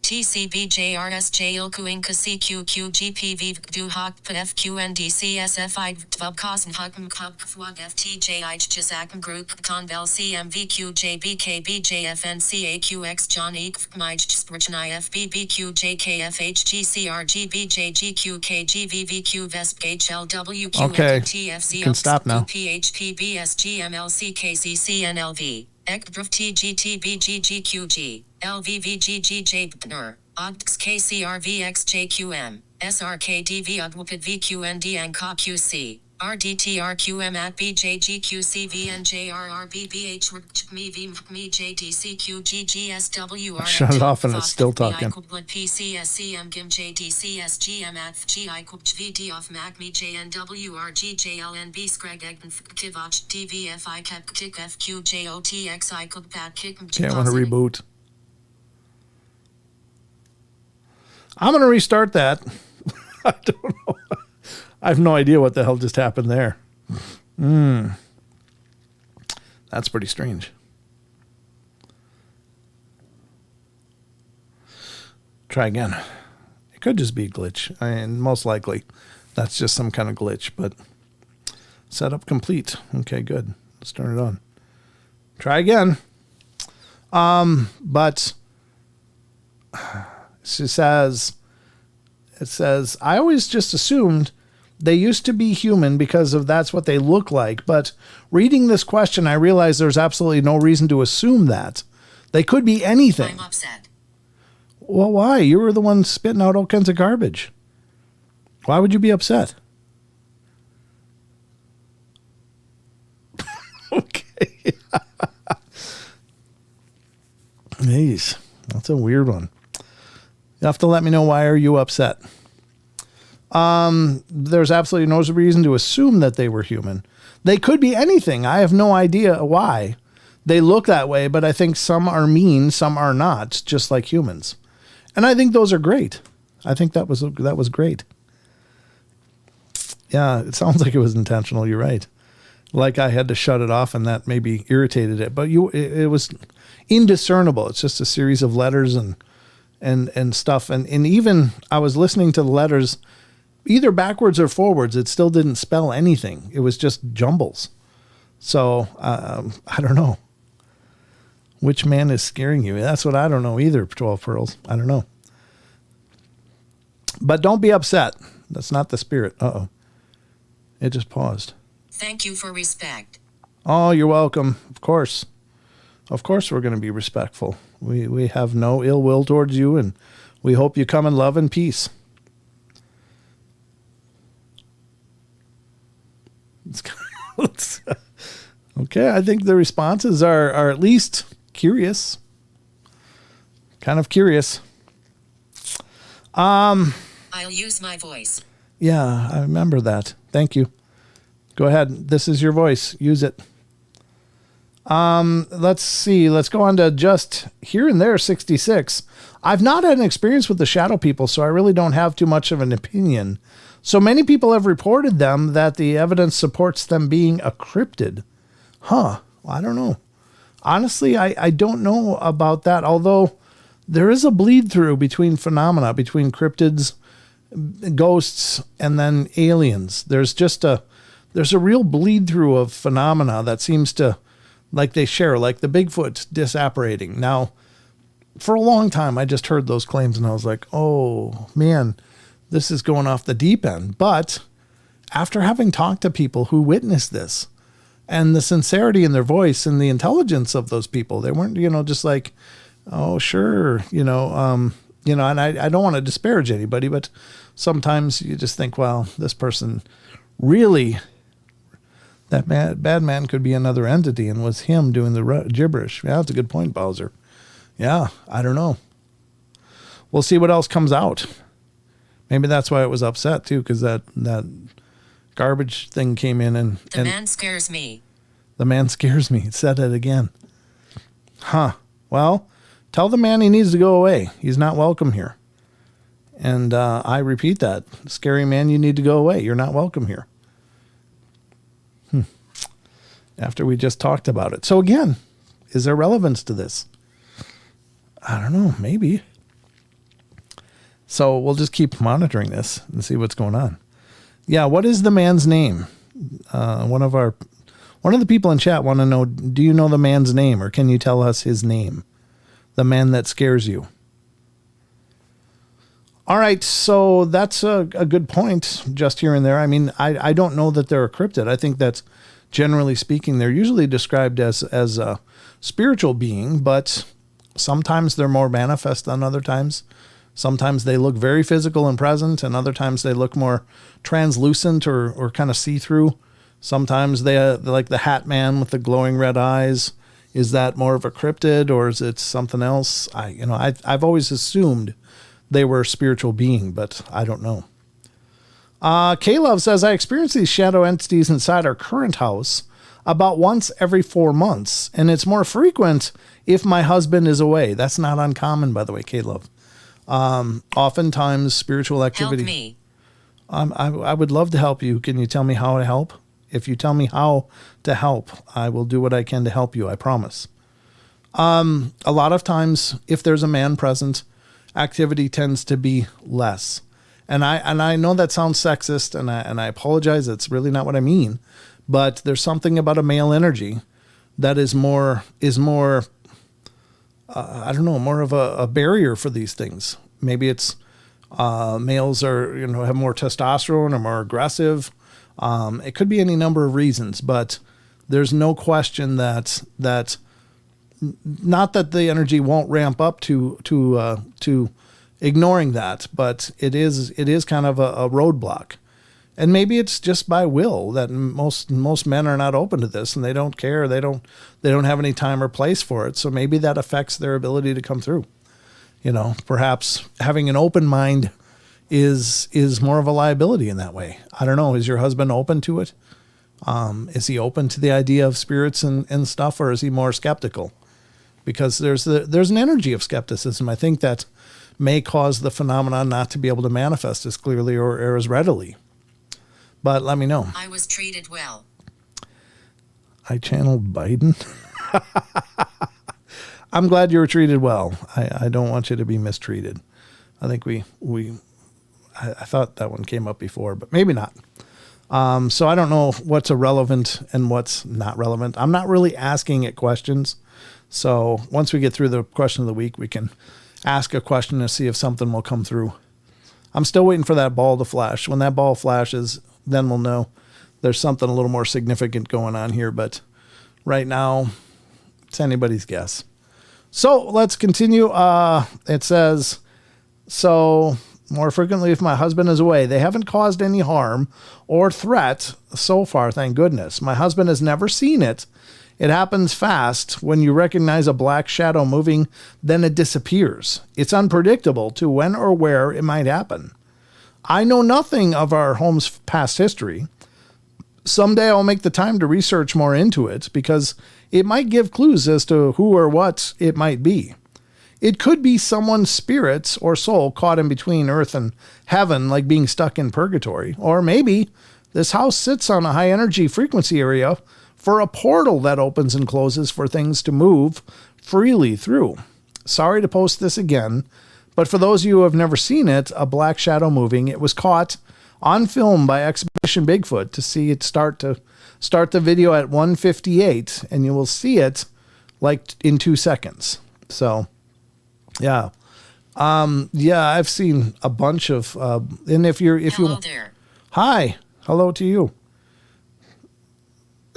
TCBJRSJ Ilkuinka CQQGPV Du Hak FQNDCSFI Tvubkosen Hukm Kubkwag FTJ Jazakm Group Convel CMVQJBKBJFNCAQX John Ekfmij Sprachni FBBQJKFHGCRGBJGQKGVVQ Vesp HLW Okay, you can stop now. PHPBSGMLCKCCNLV Ekdruf TGTBGGQG LVVGGJ Ogdx KCRVXJQM SRKDV Ugwapid VQND and QC RDTRQM at BJGQCVNJRRBBH me JDCQGGSWR Shut it off and it's still talking. PCSCM GIM JDCSGM at GI VD off MAC me JNWRGJLNB Screg Egn Kivach DVFI Kep Kick FQJOTXI Cook Pat Kick. Okay, I want to reboot. I'm going to restart that. I don't know. I have no idea what the hell just happened there. That's pretty strange. Try again. It could just be a glitch. Most likely that's just some kind of glitch, but setup complete. Okay, good. Let's turn it on. Try again. But it says, I always just assumed they used to be human because of that's what they look like. But reading this question, I realize there's absolutely no reason to assume that. They could be anything. I'm upset. Well, why? You were the one spitting out all kinds of garbage. Why would you be upset? Okay. Jeez, that's a weird one. You have to let me know, why are you upset? There's absolutely no reason to assume that they were human. They could be anything. I have no idea why they look that way, but I think some are mean, some are not, just like humans. And I think those are great. I think that was great. Yeah, it sounds like it was intentional. You're right. Like I had to shut it off, and that maybe irritated it. But it was indiscernible. It's just a series of letters and stuff. And even I was listening to the letters either backwards or forwards. It still didn't spell anything. It was just jumbles. So I don't know. Which man is scaring you? That's what I don't know either, 12 Pearls. I don't know. But don't be upset. That's not the spirit. Uh-oh. It just paused. Thank you for respect. Oh, you're welcome. Of course. Of course we're going to be respectful. We have no ill will towards you, and we hope you come in love and peace. Okay, I think the responses are at least curious. Kind of curious. I'll use my voice. Yeah, I remember that. Thank you. Go ahead. This is your voice. Use it. Let's see. Let's go on to just here and there 66. I've not had an experience with the shadow people, so I really don't have too much of an opinion. So many people have reported them that the evidence supports them being a cryptid. Huh. Well, I don't know. Honestly, I don't know about that, although there is a bleed through between phenomena, between cryptids, ghosts, and then aliens. There's a real bleed through of phenomena that seems to, like they share, like the Bigfoot disapparating. Now, for a long time, I just heard those claims and I was like, oh man, this is going off the deep end. But after having talked to people who witnessed this, and the sincerity in their voice and the intelligence of those people, they weren't, just like, oh, sure, and I don't want to disparage anybody, but sometimes you just think, well, this person really, that bad man could be another entity and was him doing the gibberish. Yeah, that's a good point, Bowser. Yeah, I don't know. We'll see what else comes out. Maybe that's why it was upset too, because that garbage thing came in and The man scares me. The man scares me. It said it again. Huh. Well, tell the man he needs to go away. He's not welcome here. And I repeat that. Scary man, you need to go away. You're not welcome here. After we just talked about it. So again, is there relevance to this? I don't know. Maybe. So we'll just keep monitoring this and see what's going on. Yeah, what is the man's name? One of the people in chat want to know, do you know the man's name, or can you tell us his name? The man that scares you. All right, so that's a good point just here and there. I mean, I don't know that they're a cryptid. I think that's, generally speaking, they're usually described as a spiritual being, but sometimes they're more manifest than other times. Sometimes they look very physical and present, and other times they look more translucent or kind of see-through. Sometimes they're like the Hat Man with the glowing red eyes. Is that more of a cryptid, or is it something else? I've always assumed they were a spiritual being, but I don't know. K-Love says, I experience these shadow entities inside our current house about once every 4 months, and it's more frequent if my husband is away. That's not uncommon, by the way, K-Love. Oftentimes spiritual activity. Help me. I would love to help you. Can you tell me how to help? If you tell me how to help, I will do what I can to help you. I promise. A lot of times, if there's a man present, activity tends to be less. And I know that sounds sexist, and I apologize. It's really not what I mean. But there's something about a male energy that is more I don't know, more of a barrier for these things. Maybe it's males are, have more testosterone or more aggressive. It could be any number of reasons, but there's no question that not that the energy won't ramp up to ignoring that, but it is kind of a roadblock. And maybe it's just by will that most men are not open to this and they don't care. They don't have any time or place for it. So maybe that affects their ability to come through. Perhaps having an open mind is more of a liability in that way. I don't know. Is your husband open to it? Is he open to the idea of spirits and stuff, or is he more skeptical? Because there's an energy of skepticism, I think, that may cause the phenomenon not to be able to manifest as clearly or as readily. But let me know. I was treated well. I channeled Biden. I'm glad you were treated well. I don't want you to be mistreated. I think I thought that one came up before, but maybe not. So I don't know what's irrelevant and what's not relevant. I'm not really asking it questions. So once we get through the question of the week, we can ask a question to see if something will come through. I'm still waiting for that ball to flash. When that ball flashes, then we'll know there's something a little more significant going on here. But right now, it's anybody's guess. So let's continue. It says, so more frequently if my husband is away. They haven't caused any harm or threat so far, thank goodness. My husband has never seen it. It happens fast. When you recognize a black shadow moving, then it disappears. It's unpredictable to when or where it might happen. I know nothing of our home's past history. Someday I'll make the time to research more into it because it might give clues as to who or what it might be. It could be someone's spirit or soul caught in between earth and heaven, like being stuck in purgatory. Or maybe this house sits on a high energy frequency area for a portal that opens and closes for things to move freely through. Sorry to post this again, but for those of you who have never seen it, a black shadow moving, it was caught on film by Expedition Bigfoot. To see it start the video at 1:58, and you will see it like in 2 seconds. So, yeah. I've seen a bunch of, and Hello there. Hi, hello to you.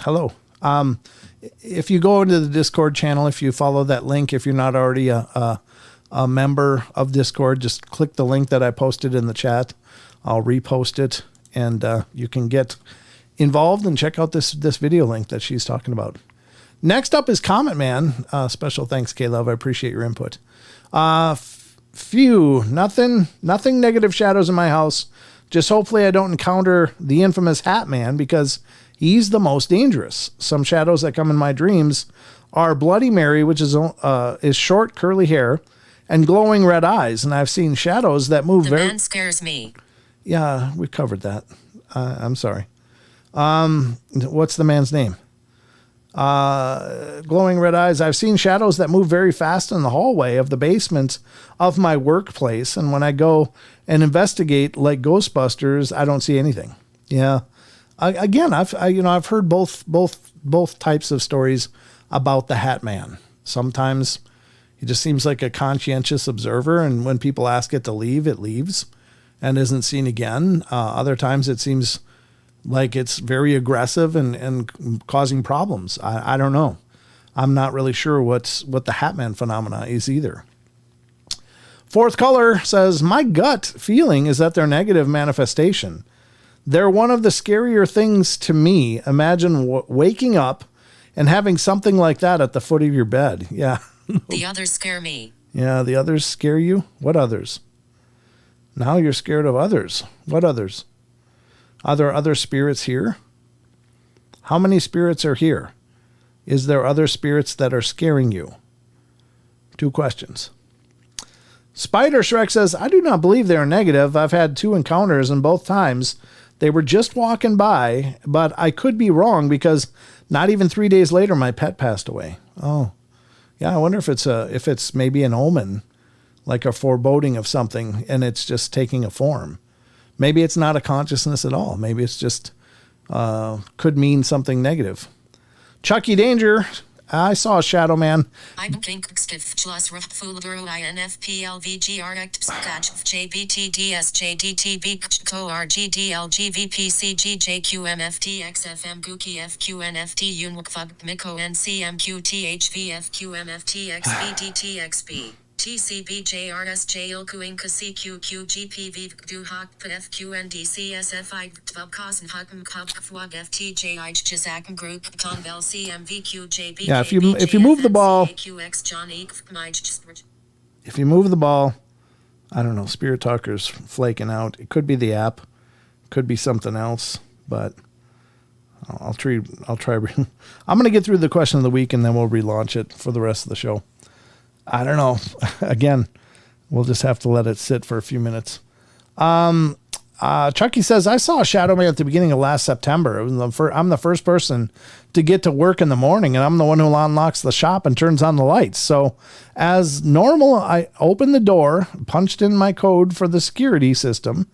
Hello. If you go into the Discord channel, if you follow that link, if you're not already a member of Discord, just click the link that I posted in the chat. I'll repost it, and you can get involved and check out this video link that she's talking about. Next up is Comet Man. Special thanks, K-Love. I appreciate your input. Nothing negative shadows in my house. Just hopefully I don't encounter the infamous Hat Man because he's the most dangerous. Some shadows that come in my dreams are Bloody Mary, which is short curly hair and glowing red eyes. And I've seen shadows that move The man scares me. Yeah, we covered that. I'm sorry. What's the man's name? Glowing red eyes. I've seen shadows that move very fast in the hallway of the basement of my workplace. And when I go and investigate like Ghostbusters, I don't see anything. Yeah. Again, I've heard both types of stories about the Hat Man. Sometimes he just seems like a conscientious observer, and when people ask it to leave, it leaves and isn't seen again. Other times it seems like it's very aggressive and causing problems. I don't know. I'm not really sure what the Hat Man phenomena is either. Fourth Color says, my gut feeling is that they're negative manifestation. They're one of the scarier things to me. Imagine waking up and having something like that at the foot of your bed. Yeah. The others scare me. Yeah, the others scare you? What others? Now you're scared of others. What others? Are there other spirits here? How many spirits are here? Is there other spirits that are scaring you? 2 questions. Spider Shrek says, I do not believe they are negative. I've had 2 encounters, and both times they were just walking by, but I could be wrong because not even 3 days later, my pet passed away. Oh, yeah. I wonder if it's maybe an omen, like a foreboding of something, and it's just taking a form. Maybe it's not a consciousness at all. Maybe it's just could mean something negative. Chucky Danger I saw a shadow man. I'm Kink Skiff Plus Ruff Fulguru INFPLVGR Act Sketch JBTDSJDTB Co RGDLGVPCGJQMFTXFM Gookie FQNFT Unwakfug Miko NCMQTHVFQMFTXBDTXB TCBJRSJ Ilkuinka CQQGPV Duhak PFQNDCSFI Tvubkosn Hukum Kub Fwag FTJI Jazak Group Convel CMVQJB. Yeah, if you move the ball, if you move the ball, I don't know, Spirit Talker's flaking out. It could be the app, could be something else, but I'll try. I'm going to get through the question of the week and then we'll relaunch it for the rest of the show. I don't know. Again, we'll just have to let it sit for a few minutes. Chucky says, I saw a shadow man at the beginning of last September. I'm the first person to get to work in the morning, and I'm the one who unlocks the shop and turns on the lights. So as normal, I opened the door, punched in my code for the security system.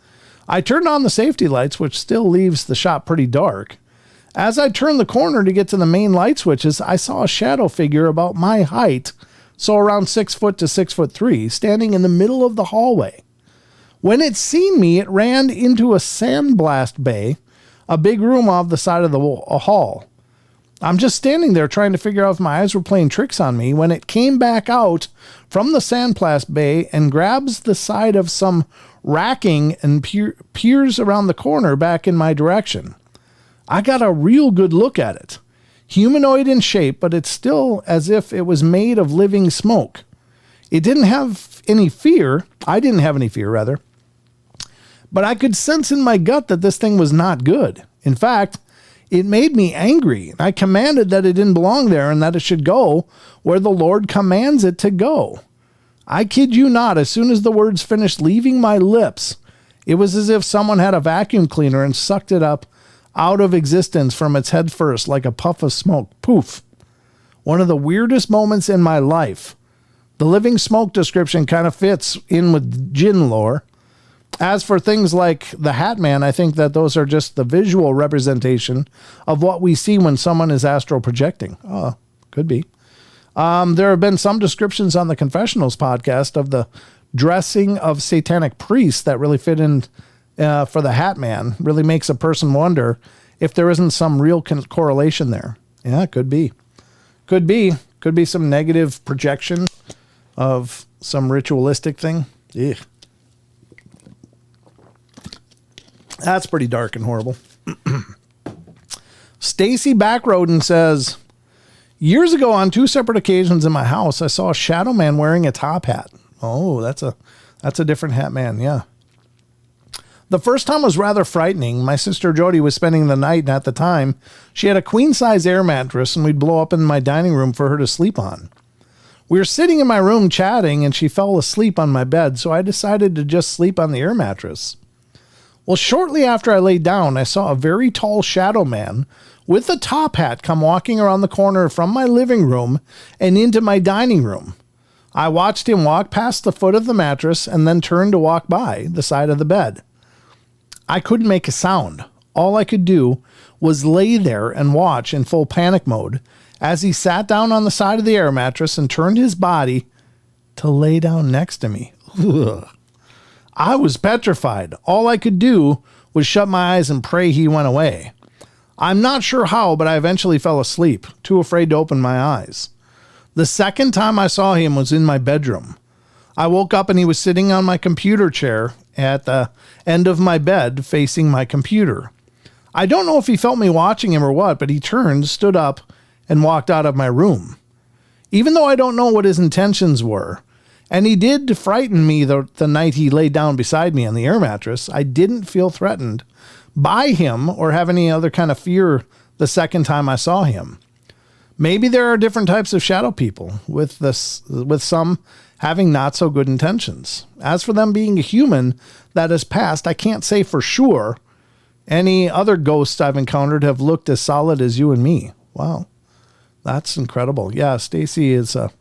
I turned on the safety lights, which still leaves the shop pretty dark. As I turned the corner to get to the main light switches, I saw a shadow figure about my height, so around 6 foot to 6'3", standing in the middle of the hallway. When it seen me, it ran into a sandblast bay, a big room off the side of the hall. I'm just standing there trying to figure out if my eyes were playing tricks on me when it came back out from the sandblast bay and grabs the side of some racking and peers around the corner back in my direction. I got a real good look at it. Humanoid in shape, but it's still as if it was made of living smoke. It didn't have any fear. I didn't have any fear, rather. But I could sense in my gut that this thing was not good. In fact, it made me angry. I commanded that it didn't belong there and that it should go where the Lord commands it to go. I kid you not, as soon as the words finished leaving my lips, it was as if someone had a vacuum cleaner and sucked it up out of existence from its head first like a puff of smoke. Poof. One of the weirdest moments in my life. The living smoke description kind of fits in with Jinn lore. As for things like the Hat Man, I think that those are just the visual representation of what we see when someone is astral projecting. Oh, could be. There have been some descriptions on the Confessionals podcast of the dressing of satanic priests that really fit in for the Hat Man. Really makes a person wonder if there isn't some real correlation there. Yeah, it could be. Could be. Could be some negative projection of some ritualistic thing. Ugh. That's pretty dark and horrible. Stacy Backroden says, years ago on 2 separate occasions in my house, I saw a shadow man wearing a top hat. Oh, that's a different hat man. Yeah. The first time was rather frightening. My sister Jody was spending the night, and at the time, she had a queen-size air mattress, and we'd blow up in my dining room for her to sleep on. We were sitting in my room chatting, and she fell asleep on my bed, so I decided to just sleep on the air mattress. Well, shortly after I laid down, I saw a very tall shadow man with a top hat come walking around the corner from my living room and into my dining room. I watched him walk past the foot of the mattress and then turn to walk by the side of the bed. I couldn't make a sound. All I could do was lay there and watch in full panic mode as he sat down on the side of the air mattress and turned his body to lay down next to me. Ugh. I was petrified. All I could do was shut my eyes and pray he went away. I'm not sure how, but I eventually fell asleep, too afraid to open my eyes. The second time I saw him was in my bedroom. I woke up and he was sitting on my computer chair at the end of my bed facing my computer. I don't know if he felt me watching him or what, but he turned, stood up, and walked out of my room. Even though I don't know what his intentions were, and he did frighten me the night he laid down beside me on the air mattress, I didn't feel threatened by him or have any other kind of fear the second time I saw him. Maybe there are different types of shadow people, with some having not so good intentions. As for them being a human that has passed, I can't say for sure. Any other ghosts I've encountered have looked as solid as you and me. Wow, that's incredible. Yeah, Stacy is her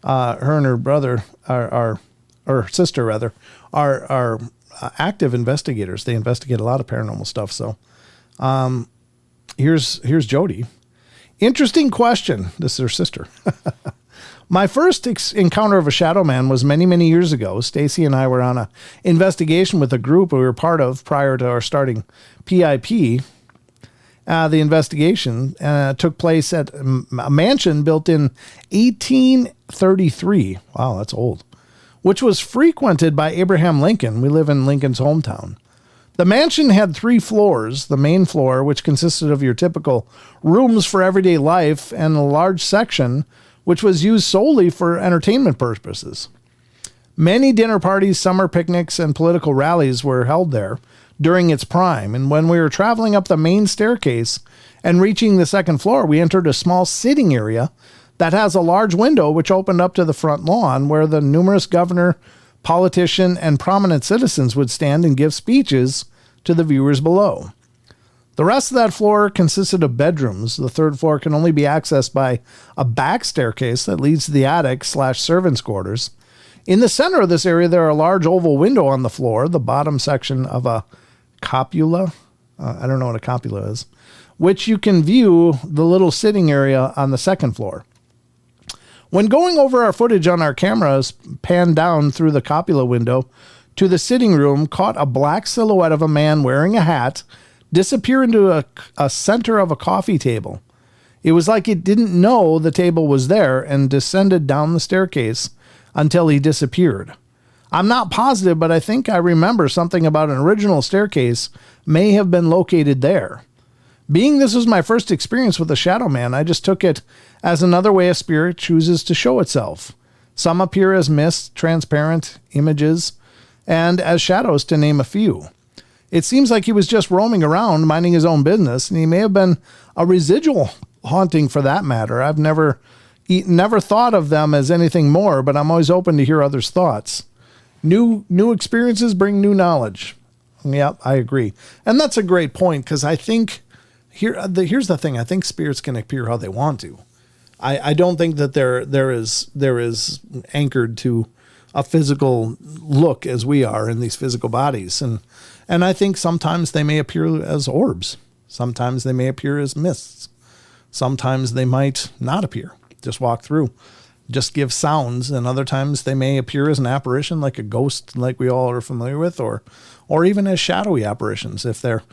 and her brother or sister rather are active investigators. They investigate a lot of paranormal stuff. So here's Jody. Interesting question. This is her sister. My first encounter of a shadow man was many, many years ago. Stacy and I were on an investigation with a group we were part of prior to our starting PIP. The investigation took place at a mansion built in 1833. Wow, that's old. Which was frequented by Abraham Lincoln. We live in Lincoln's hometown. The mansion had 3 floors. The main floor, which consisted of your typical rooms for everyday life, and a large section which was used solely for entertainment purposes. Many dinner parties, summer picnics, and political rallies were held there during its prime. And when we were traveling up the main staircase and reaching the second floor, we entered a small sitting area that has a large window which opened up to the front lawn, where the numerous governor, politician, and prominent citizens would stand and give speeches to the viewers below. The rest of that floor consisted of bedrooms. The third floor can only be accessed by a back staircase that leads to the attic/servants' quarters. In the center of this area, there are a large oval window on the floor, the bottom section of a copula. I don't know what a copula is, which you can view the little sitting area on the second floor. When going over our footage on our cameras, panned down through the copula window to the sitting room, caught a black silhouette of a man wearing a hat disappear into a center of a coffee table. It was like it didn't know the table was there and descended down the staircase until he disappeared. I'm not positive, but I think I remember something about an original staircase may have been located there. Being this was my first experience with a shadow man, I just took it as another way a spirit chooses to show itself. Some appear as mist, transparent images, and as shadows, to name a few. It seems like he was just roaming around, minding his own business, and he may have been a residual haunting for that matter. I've never thought of them as anything more, but I'm always open to hear others' thoughts. New experiences bring new knowledge. Yep, I agree. And that's a great point, because I think here's the thing. I think spirits can appear how they want to. I don't think that there is anchored to a physical look as we are in these physical bodies. And I think sometimes they may appear as orbs. Sometimes they may appear as mists. Sometimes they might not appear, just walk through, just give sounds. And other times they may appear as an apparition, like a ghost, like we all are familiar with, or even as shadowy apparitions, if they're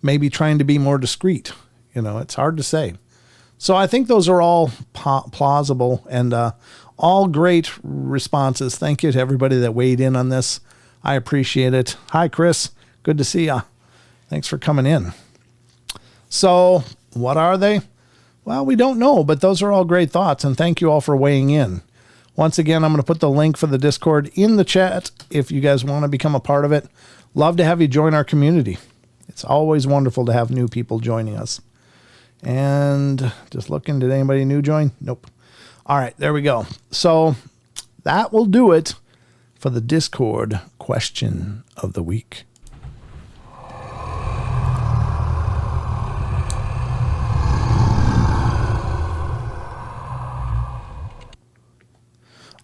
maybe trying to be more discreet. It's hard to say. So I think those are all plausible and all great responses. Thank you to everybody that weighed in on this. I appreciate it. Hi, Chris. Good to see ya. Thanks for coming in. So what are they? Well, we don't know, but those are all great thoughts, and thank you all for weighing in. Once again, I'm going to put the link for the Discord in the chat if you guys want to become a part of it. Love to have you join our community. It's always wonderful to have new people joining us. And just looking, did anybody new join? Nope. All right, there we go. So that will do it for the Discord question of the week.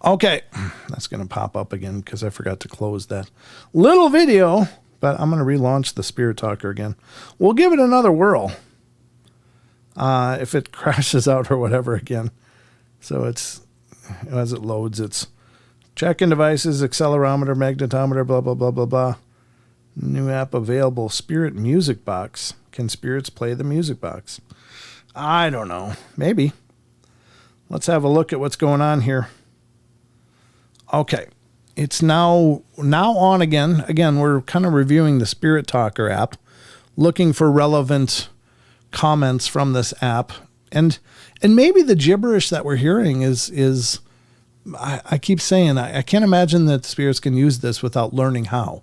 Okay, that's going to pop up again because I forgot to close that little video, but I'm going to relaunch the Spirit Talker again. We'll give it another whirl if it crashes out or whatever again. So it's, as it loads, it's check-in devices, accelerometer, magnetometer, blah, blah, blah, blah, blah. New app available, Spirit Music Box. Can spirits play the music box? I don't know. Maybe. Let's have a look at what's going on here. Okay, it's now on again. Again, we're kind of reviewing the Spirit Talker app, looking for relevant comments from this app. And maybe the gibberish that we're hearing is I keep saying, I can't imagine that spirits can use this without learning how.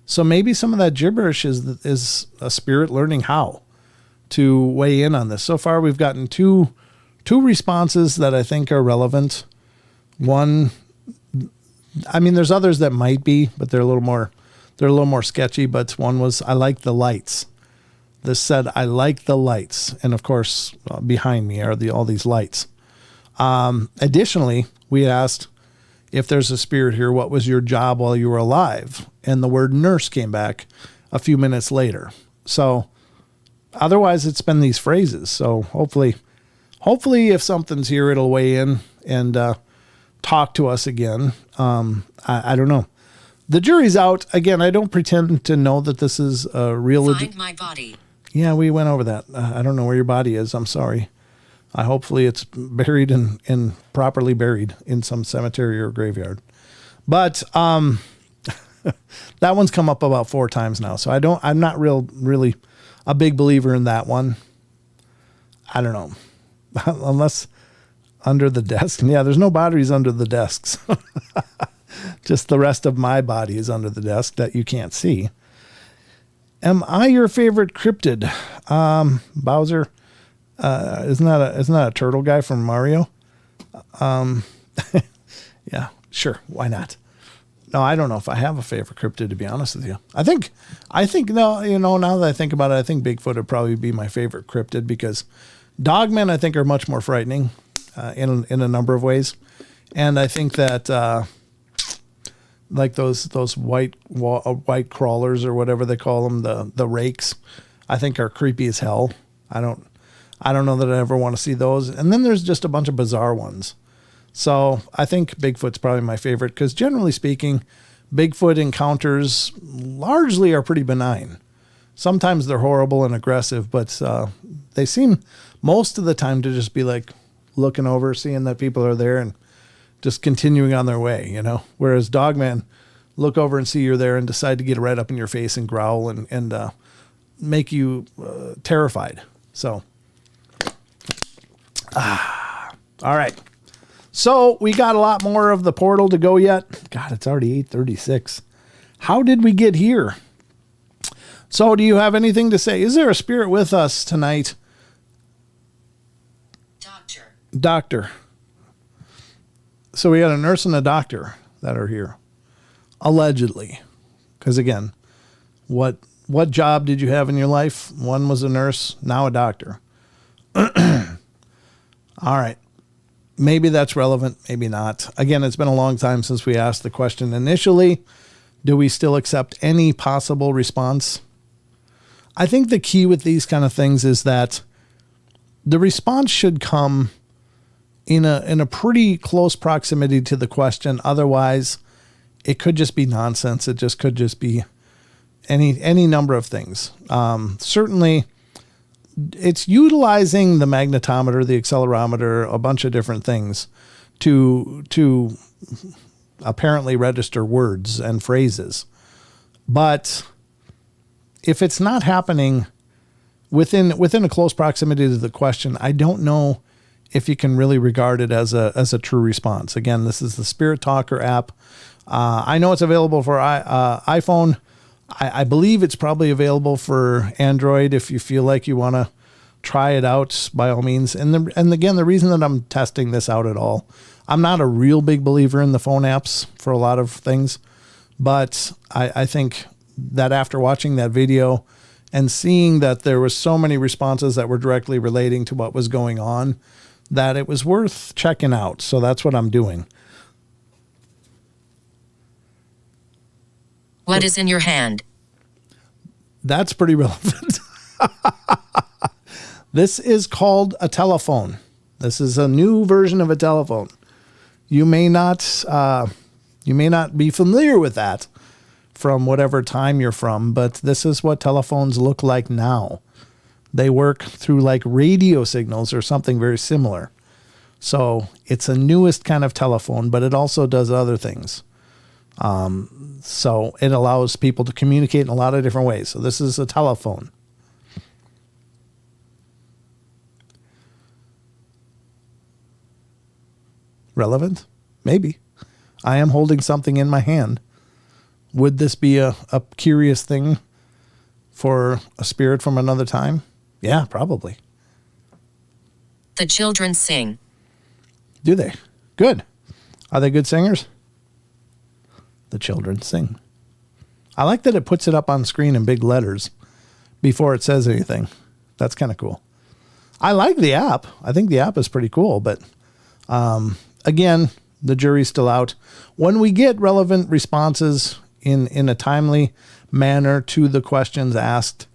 So maybe some of that gibberish is a spirit learning how to weigh in on this. So far, we've gotten two responses that I think are relevant. One, I mean, there's others that might be, but they're a little more sketchy. But one was, I like the lights. This said, I like the lights. And of course, behind me are all these lights. Additionally, we asked, if there's a spirit here, what was your job while you were alive? And the word nurse came back a few minutes later. So otherwise, it's been these phrases. So hopefully hopefully if something's here, it'll weigh in and talk to us again. I don't know. The jury's out. Again, I don't pretend to know that this is a real... Find my body. Yeah, we went over that. I don't know where your body is. I'm sorry. Hopefully it's buried and properly buried in some cemetery or graveyard. But that one's come up about 4 times now. So I'm not really a big believer in that one. I don't know. Unless under the desk. Yeah, there's no batteries under the desks. Just the rest of my body is under the desk that you can't see. Am I your favorite cryptid? Bowser. Isn't that a turtle guy from Mario? Yeah, sure. Why not? No, I don't know if I have a favorite cryptid, to be honest with you. I think no, now that I think about it, I think Bigfoot would probably be my favorite cryptid because dogmen, I think, are much more frightening in a number of ways. And I think that like those white crawlers or whatever they call them, the rakes, I think are creepy as hell. I don't know that I ever want to see those. And then there's just a bunch of bizarre ones. So I think Bigfoot's probably my favorite because generally speaking, Bigfoot encounters largely are pretty benign. Sometimes they're horrible and aggressive, but they seem most of the time to just be like looking over, seeing that people are there and just continuing on their way, Whereas dogmen look over and see you're there and decide to get right up in your face and growl and make you terrified. So, all right. So we got a lot more of the portal to go yet. God, it's already 8:36. How did we get here? So do you have anything to say? Is there a spirit with us tonight? Doctor. So we got a nurse and a doctor that are here. Allegedly. Because again, what job did you have in your life? One was a nurse, now a doctor. All right. Maybe that's relevant, maybe not. Again, it's been a long time since we asked the question initially. Do we still accept any possible response? I think the key with these kind of things is that the response should come in a pretty close proximity to the question. Otherwise, it could just be nonsense. It just could just be any number of things. Certainly, it's utilizing the magnetometer, the accelerometer, a bunch of different things to apparently register words and phrases. But if it's not happening within a close proximity to the question, I don't know if you can really regard it as a true response. Again, this is the Spirit Talker app. I know it's available for iPhone. I believe it's probably available for Android if you feel like you want to try it out, by all means. And again, the reason that I'm testing this out at all, I'm not a real big believer in the phone apps for a lot of things, but I think that after watching that video and seeing that there was so many responses that were directly relating to what was going on, that it was worth checking out. So that's what I'm doing. What is in your hand? That's pretty relevant. This is called a telephone. This is a new version of a telephone. You may not be familiar with that from whatever time you're from, but this is what telephones look like now. They work through like radio signals or something very similar. So it's a newest kind of telephone, but it also does other things. So it allows people to communicate in a lot of different ways. So this is a telephone. Relevant? Maybe. I am holding something in my hand. Would this be a curious thing for a spirit from another time? Yeah, probably. The children sing. Do they? Good. Are they good singers? The children sing. I like that it puts it up on screen in big letters before it says anything. That's kind of cool. I like the app. I think the app is pretty cool, but again, the jury's still out. When we get relevant responses in a timely manner to the questions asked,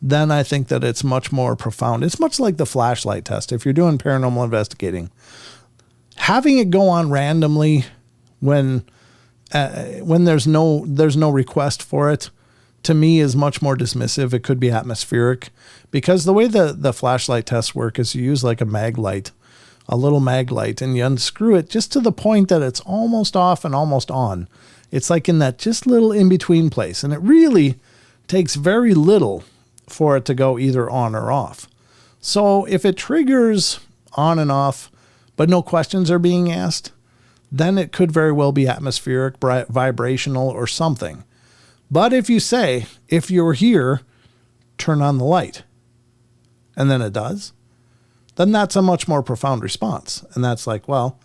then I think that it's much more profound. It's much like the flashlight test. If you're doing paranormal investigating, having it go on randomly when there's no request for it, to me is much more dismissive. It could be atmospheric, because the way the flashlight tests work is you use like a mag light, a little mag light, and you unscrew it just to the point that it's almost off and almost on. It's like in that just little in between place. And it really takes very little for it to go either on or off. So if it triggers on and off, but no questions are being asked, then it could very well be atmospheric, vibrational, or something. But if you say, if you're here, turn on the light, and then it does, then that's a much more profound response. And that's like, well,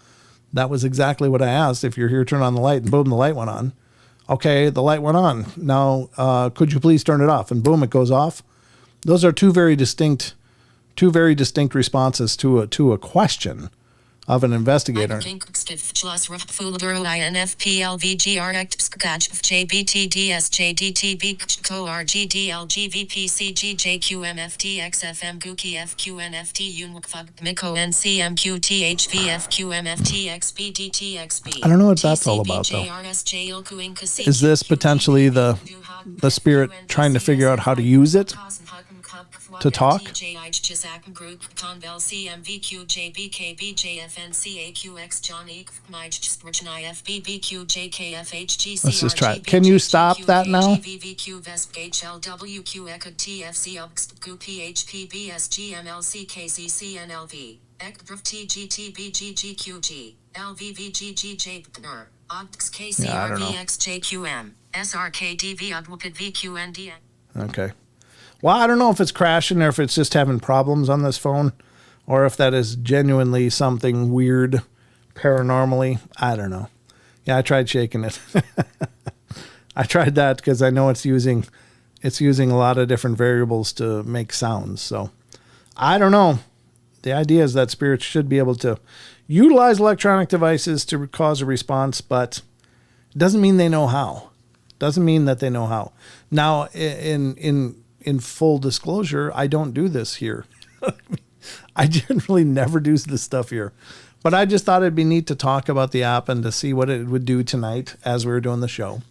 that was exactly what I asked. If you're here, turn on the light, and boom, the light went on. Okay, the light went on. Now, could you please turn it off? And boom, it goes off. Those are two very distinct responses to a question of an investigator. I don't know what that's all about, though. Is this potentially the spirit trying to figure out how to use it to talk? Let's just try it. Can you stop that now? Yeah, I don't know. Okay. Well, I don't know if it's crashing or if it's just having problems on this phone, or if that is genuinely something weird paranormally. I don't know. Yeah, I tried shaking it. I tried that because I know it's using a lot of different variables to make sounds. So I don't know. The idea is that spirits should be able to utilize electronic devices to cause a response, but it doesn't mean they know how. Doesn't mean that they know how. Now, in full disclosure, I don't do this here. I generally never do this stuff here. But I just thought it'd be neat to talk about the app and to see what it would do tonight as we were doing the show.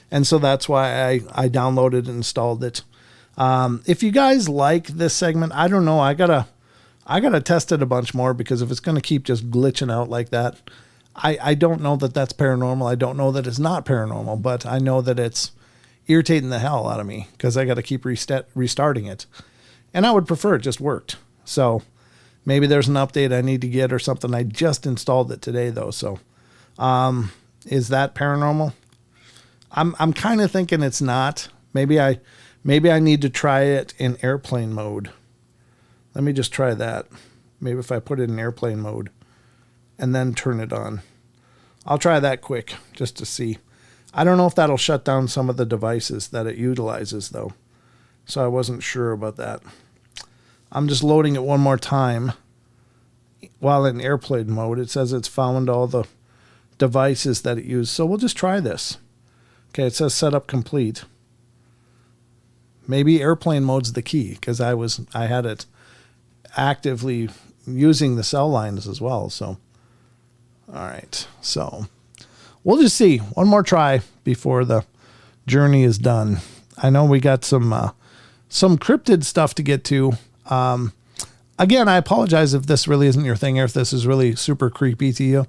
And so that's why I downloaded and installed it. If you guys like this segment, I don't know. I gotta test it a bunch more, because if it's going to keep just glitching out like that, I don't know that that's paranormal. I don't know that it's not paranormal, but I know that it's irritating the hell out of me because I got to keep restarting it. And I would prefer it just worked. So maybe there's an update I need to get or something. I just installed it today though. So, is that paranormal? I'm kind of thinking it's not. Maybe I need to try it in airplane mode. Let me just try that. Maybe if I put it in airplane mode and then turn it on. I'll try that quick just to see. I don't know if that'll shut down some of the devices that it utilizes, though. So I wasn't sure about that. I'm just loading it one more time. While in airplane mode, it says it's found all the devices that it used. So we'll just try this. Okay, it says setup complete. Maybe airplane mode's the key, because I had it actively using the cell lines as well. So, all right. So we'll just see. One more try before the journey is done. I know we got some cryptid stuff to get to. Again, I apologize if this really isn't your thing, or if this is really super creepy to you.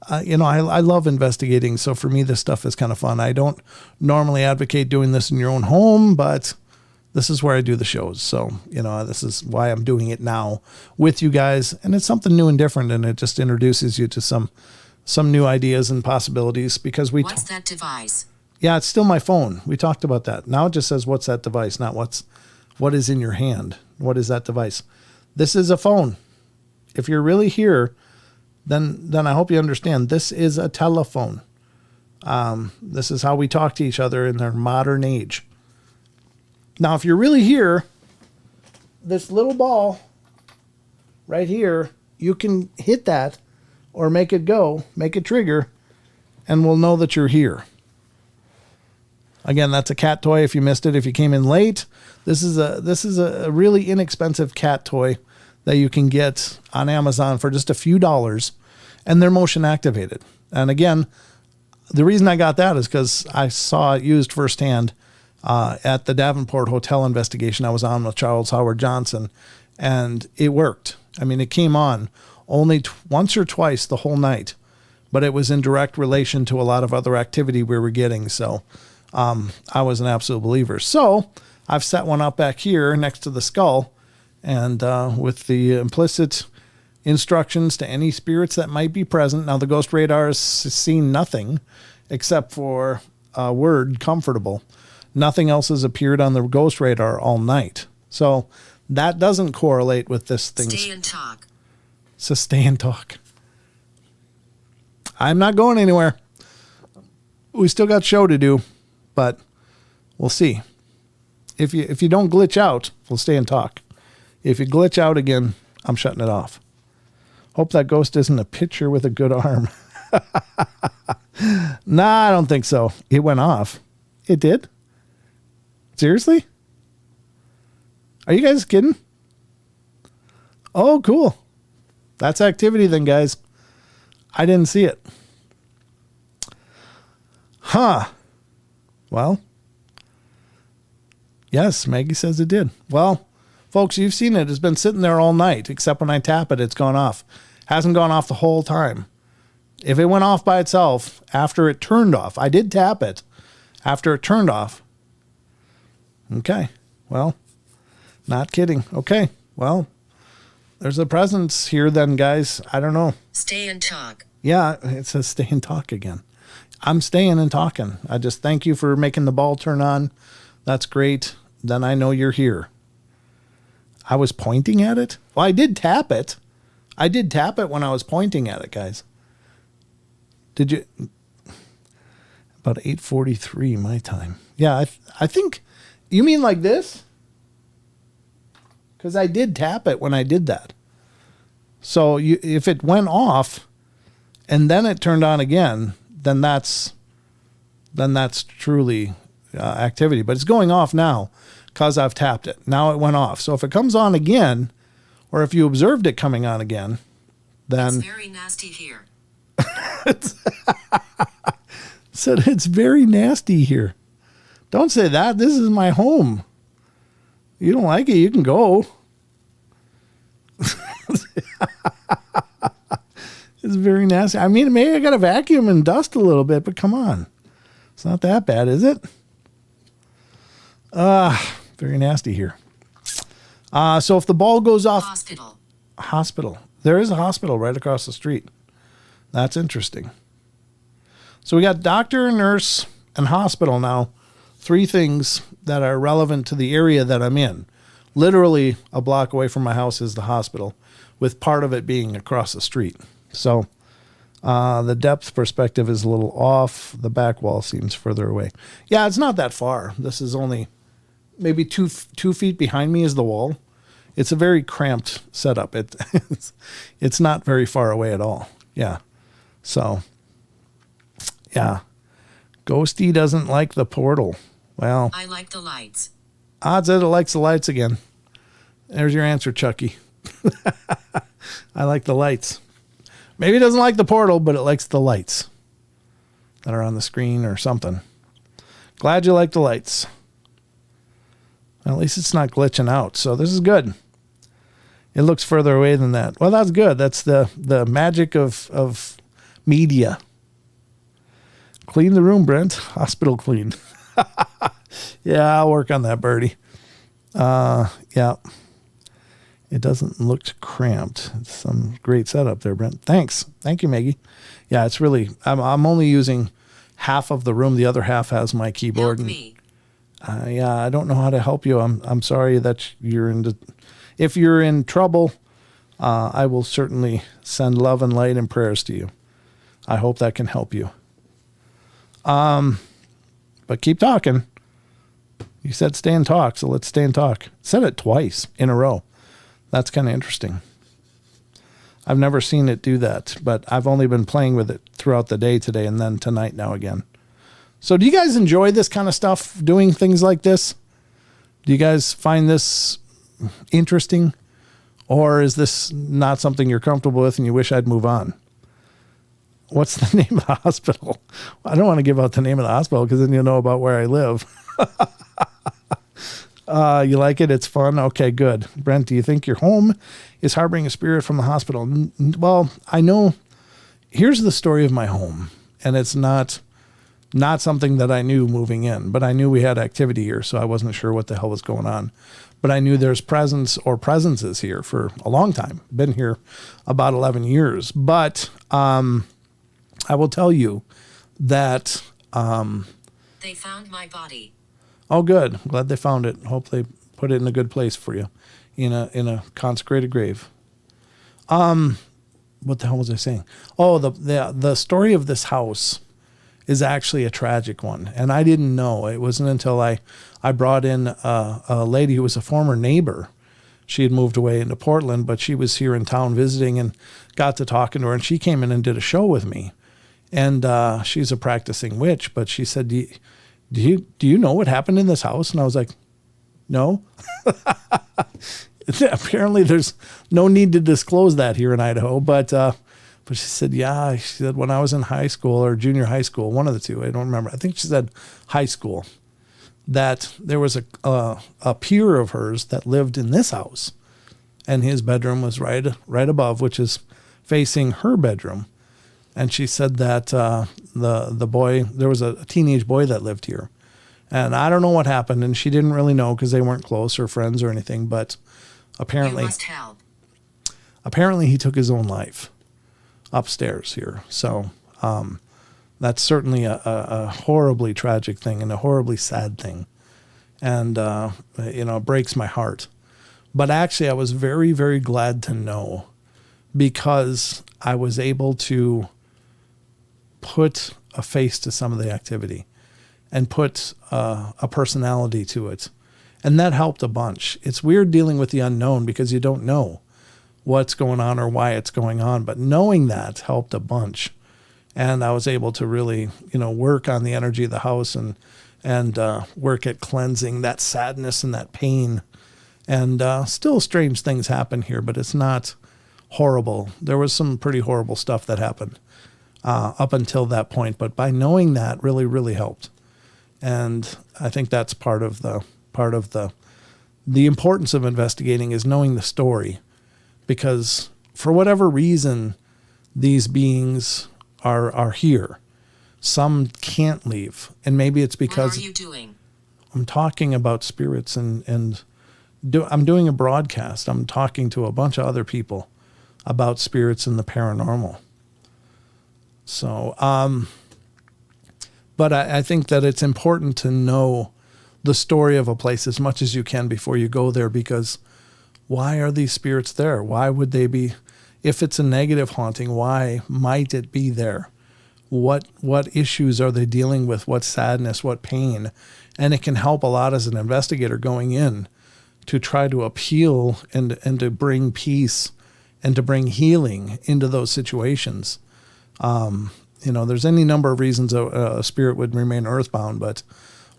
I love investigating, so for me, this stuff is kind of fun. I don't normally advocate doing this in your own home, but this is where I do the shows. So, this is why I'm doing it now with you guys, and it's something new and different, and it just introduces you to some new ideas and possibilities, because What's that device? Yeah, it's still my phone. We talked about that. Now it just says, what's that device? Not what is in your hand. What is that device? This is a phone. If you're really here, then I hope you understand. This is a telephone. This is how we talk to each other in their modern age. Now, if you're really here, this little ball right here, you can hit that or make it go, make it trigger, and we'll know that you're here. Again, that's a cat toy. If you missed it, if you came in late, this is a really inexpensive cat toy that you can get on Amazon for just a few dollars, and they're motion activated. And again, the reason I got that is because I saw it used firsthand at the Davenport Hotel investigation I was on with Charles Howard Johnson, and it worked. I mean, it came on only once or twice the whole night, but it was in direct relation to a lot of other activity we were getting. So I was an absolute believer. So I've set one up back here next to the skull, and with the implicit instructions to any spirits that might be present. Now, the ghost radar has seen nothing except for a word, comfortable. Nothing else has appeared on the ghost radar all night. So that doesn't correlate with this thing. Stay and talk. So stay and talk. I'm not going anywhere. We still got show to do, but we'll see. If you don't glitch out, we'll stay and talk. If you glitch out again, I'm shutting it off. Hope that ghost isn't a pitcher with a good arm. Nah, I don't think so. It went off. It did? Seriously? Are you guys kidding? Oh, cool. That's activity then, guys. I didn't see it. Huh. Well, yes, Maggie says it did. Well, folks, you've seen it. It's been sitting there all night, except when I tap it, it's gone off. Hasn't gone off the whole time. If it went off by itself after it turned off, I did tap it after it turned off. Okay. Well, not kidding. Okay. Well, there's a presence here then, guys. I don't know. Stay and talk. Yeah, it says stay and talk again. I'm staying and talking. I just thank you for making the ball turn on. That's great. Then I know you're here. I was pointing at it? Well, I did tap it. I did tap it when I was pointing at it, guys. Did you? About 8:43 my time. Yeah, I think... You mean like this? Because I did tap it when I did that. So if it went off and then it turned on again, then that's truly activity. But it's going off now because I've tapped it. Now it went off. So if it comes on again, or if you observed it coming on again, then... It's very nasty here. Said it's very nasty here. Don't say that. This is my home. You don't like it, you can go. It's very nasty. I mean, maybe I got to vacuum and dust a little bit, but come on. It's not that bad, is it? Very nasty here. So if the ball goes off... Hospital. There is a hospital right across the street. That's interesting. So we got doctor, nurse, and hospital now. 3 things that are relevant to the area that I'm in. Literally a block away from my house is the hospital, with part of it being across the street. So the depth perspective is a little off. The back wall seems further away. Yeah, it's not that far. This is only maybe 2 feet behind me is the wall. It's a very cramped setup. It's not very far away at all. Yeah. So, yeah. Ghosty doesn't like the portal. Well, I like the lights. Odds that it likes the lights again. There's your answer, Chucky. I like the lights. Maybe it doesn't like the portal, but it likes the lights that are on the screen or something. Glad you like the lights. Well, at least it's not glitching out, so this is good. It looks further away than that. Well, that's good. That's the magic of media. Clean the room, Brent. Hospital clean. Yeah, I'll work on that, Birdie. Yeah. It doesn't look cramped. It's some great setup there, Brent. Thanks. Thank you, Maggie. Yeah, it's really... I'm only using half of the room. The other half has my keyboard. Help me. Yeah, I don't know how to help you. I'm sorry that you're in... If you're in trouble, I will certainly send love and light and prayers to you. I hope that can help you. But keep talking. You said stay and talk, so let's stay and talk. Said it twice in a row. That's kind of interesting. I've never seen it do that, but I've only been playing with it throughout the day today and then tonight now again. So do you guys enjoy this kind of stuff, doing things like this? Do you guys find this interesting? Or is this not something you're comfortable with and you wish I'd move on? What's the name of the hospital? I don't want to give out the name of the hospital because then you'll know about where I live. You like it? It's fun? Okay, good. Brent, do you think your home is harboring a spirit from the hospital? Well, I know. Here's the story of my home. And it's not something that I knew moving in, but I knew we had activity here, so I wasn't sure what the hell was going on. But I knew there's presence or presences here for a long time. Been here about 11 years. But I will tell you that... They found my body. Oh, good. Glad they found it. Hope they put it in a good place for you, in a consecrated grave. What the hell was I saying? Oh, the story of this house is actually a tragic one, and I didn't know. It wasn't until I brought in a lady who was a former neighbor. She had moved away into Portland, but she was here in town visiting, and got to talking to her, and she came in and did a show with me. And she's a practicing witch, but she said, do you know what happened in this house? And I was like, no. Apparently there's no need to disclose that here in Idaho, but she said, yeah. She said when I was in high school or junior high school, one of the two, I don't remember. I think she said high school, that there was a peer of hers that lived in this house, and his bedroom was right above, which is facing her bedroom. And she said that the boy, there was a teenage boy that lived here. And I don't know what happened, and she didn't really know because they weren't close or friends or anything, but apparently he took his own life upstairs here. So that's certainly a horribly tragic thing and a horribly sad thing. And, it breaks my heart. But actually, I was very, very glad to know, because I was able to put a face to some of the activity and put a personality to it. And that helped a bunch. It's weird dealing with the unknown because you don't know what's going on or why it's going on. But knowing that helped a bunch. And I was able to really, work on the energy of the house and work at cleansing that sadness and that pain. And still strange things happen here, but it's not horrible. There was some pretty horrible stuff that happened up until that point. But by knowing that really, really helped. And I think that's part of the importance of investigating is knowing the story, because for whatever reason, these beings are here. Some can't leave. And maybe it's because What are you doing? I'm talking about spirits I'm doing a broadcast. I'm talking to a bunch of other people about spirits and the paranormal. So, but I think that it's important to know the story of a place as much as you can before you go there, because why are these spirits there? Why would they be? If it's a negative haunting, why might it be there? What issues are they dealing with? What sadness, what pain? And it can help a lot as an investigator going in to try to appeal and to bring peace and to bring healing into those situations. There's any number of reasons a spirit would remain earthbound, but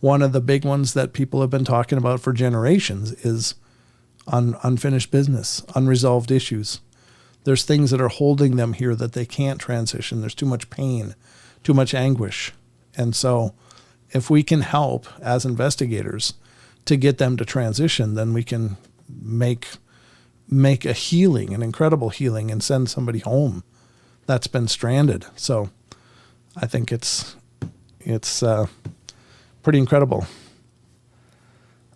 one of the big ones that people have been talking about for generations is unfinished business, unresolved issues. There's things that are holding them here that they can't transition. There's too much pain, too much anguish. And so if we can help as investigators to get them to transition, then we can make a healing, an incredible healing, and send somebody home that's been stranded. So I think it's pretty incredible.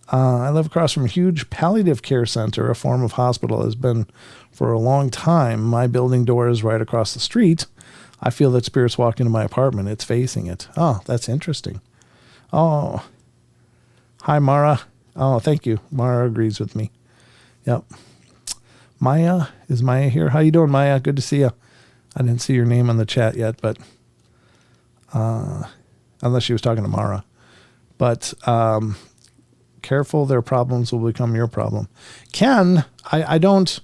I live across from a huge palliative care center, a form of hospital, has been for a long time. My building door is right across the street. I feel that spirits walk into my apartment. It's facing it. Oh, that's interesting. Oh, hi, Mara. Oh, thank you. Mara agrees with me. Yep. Maya, is Maya here? How you doing, Maya? Good to see you. I didn't see your name on the chat yet, but unless she was talking to Mara. But careful, their problems will become your problem. Ken, I don't.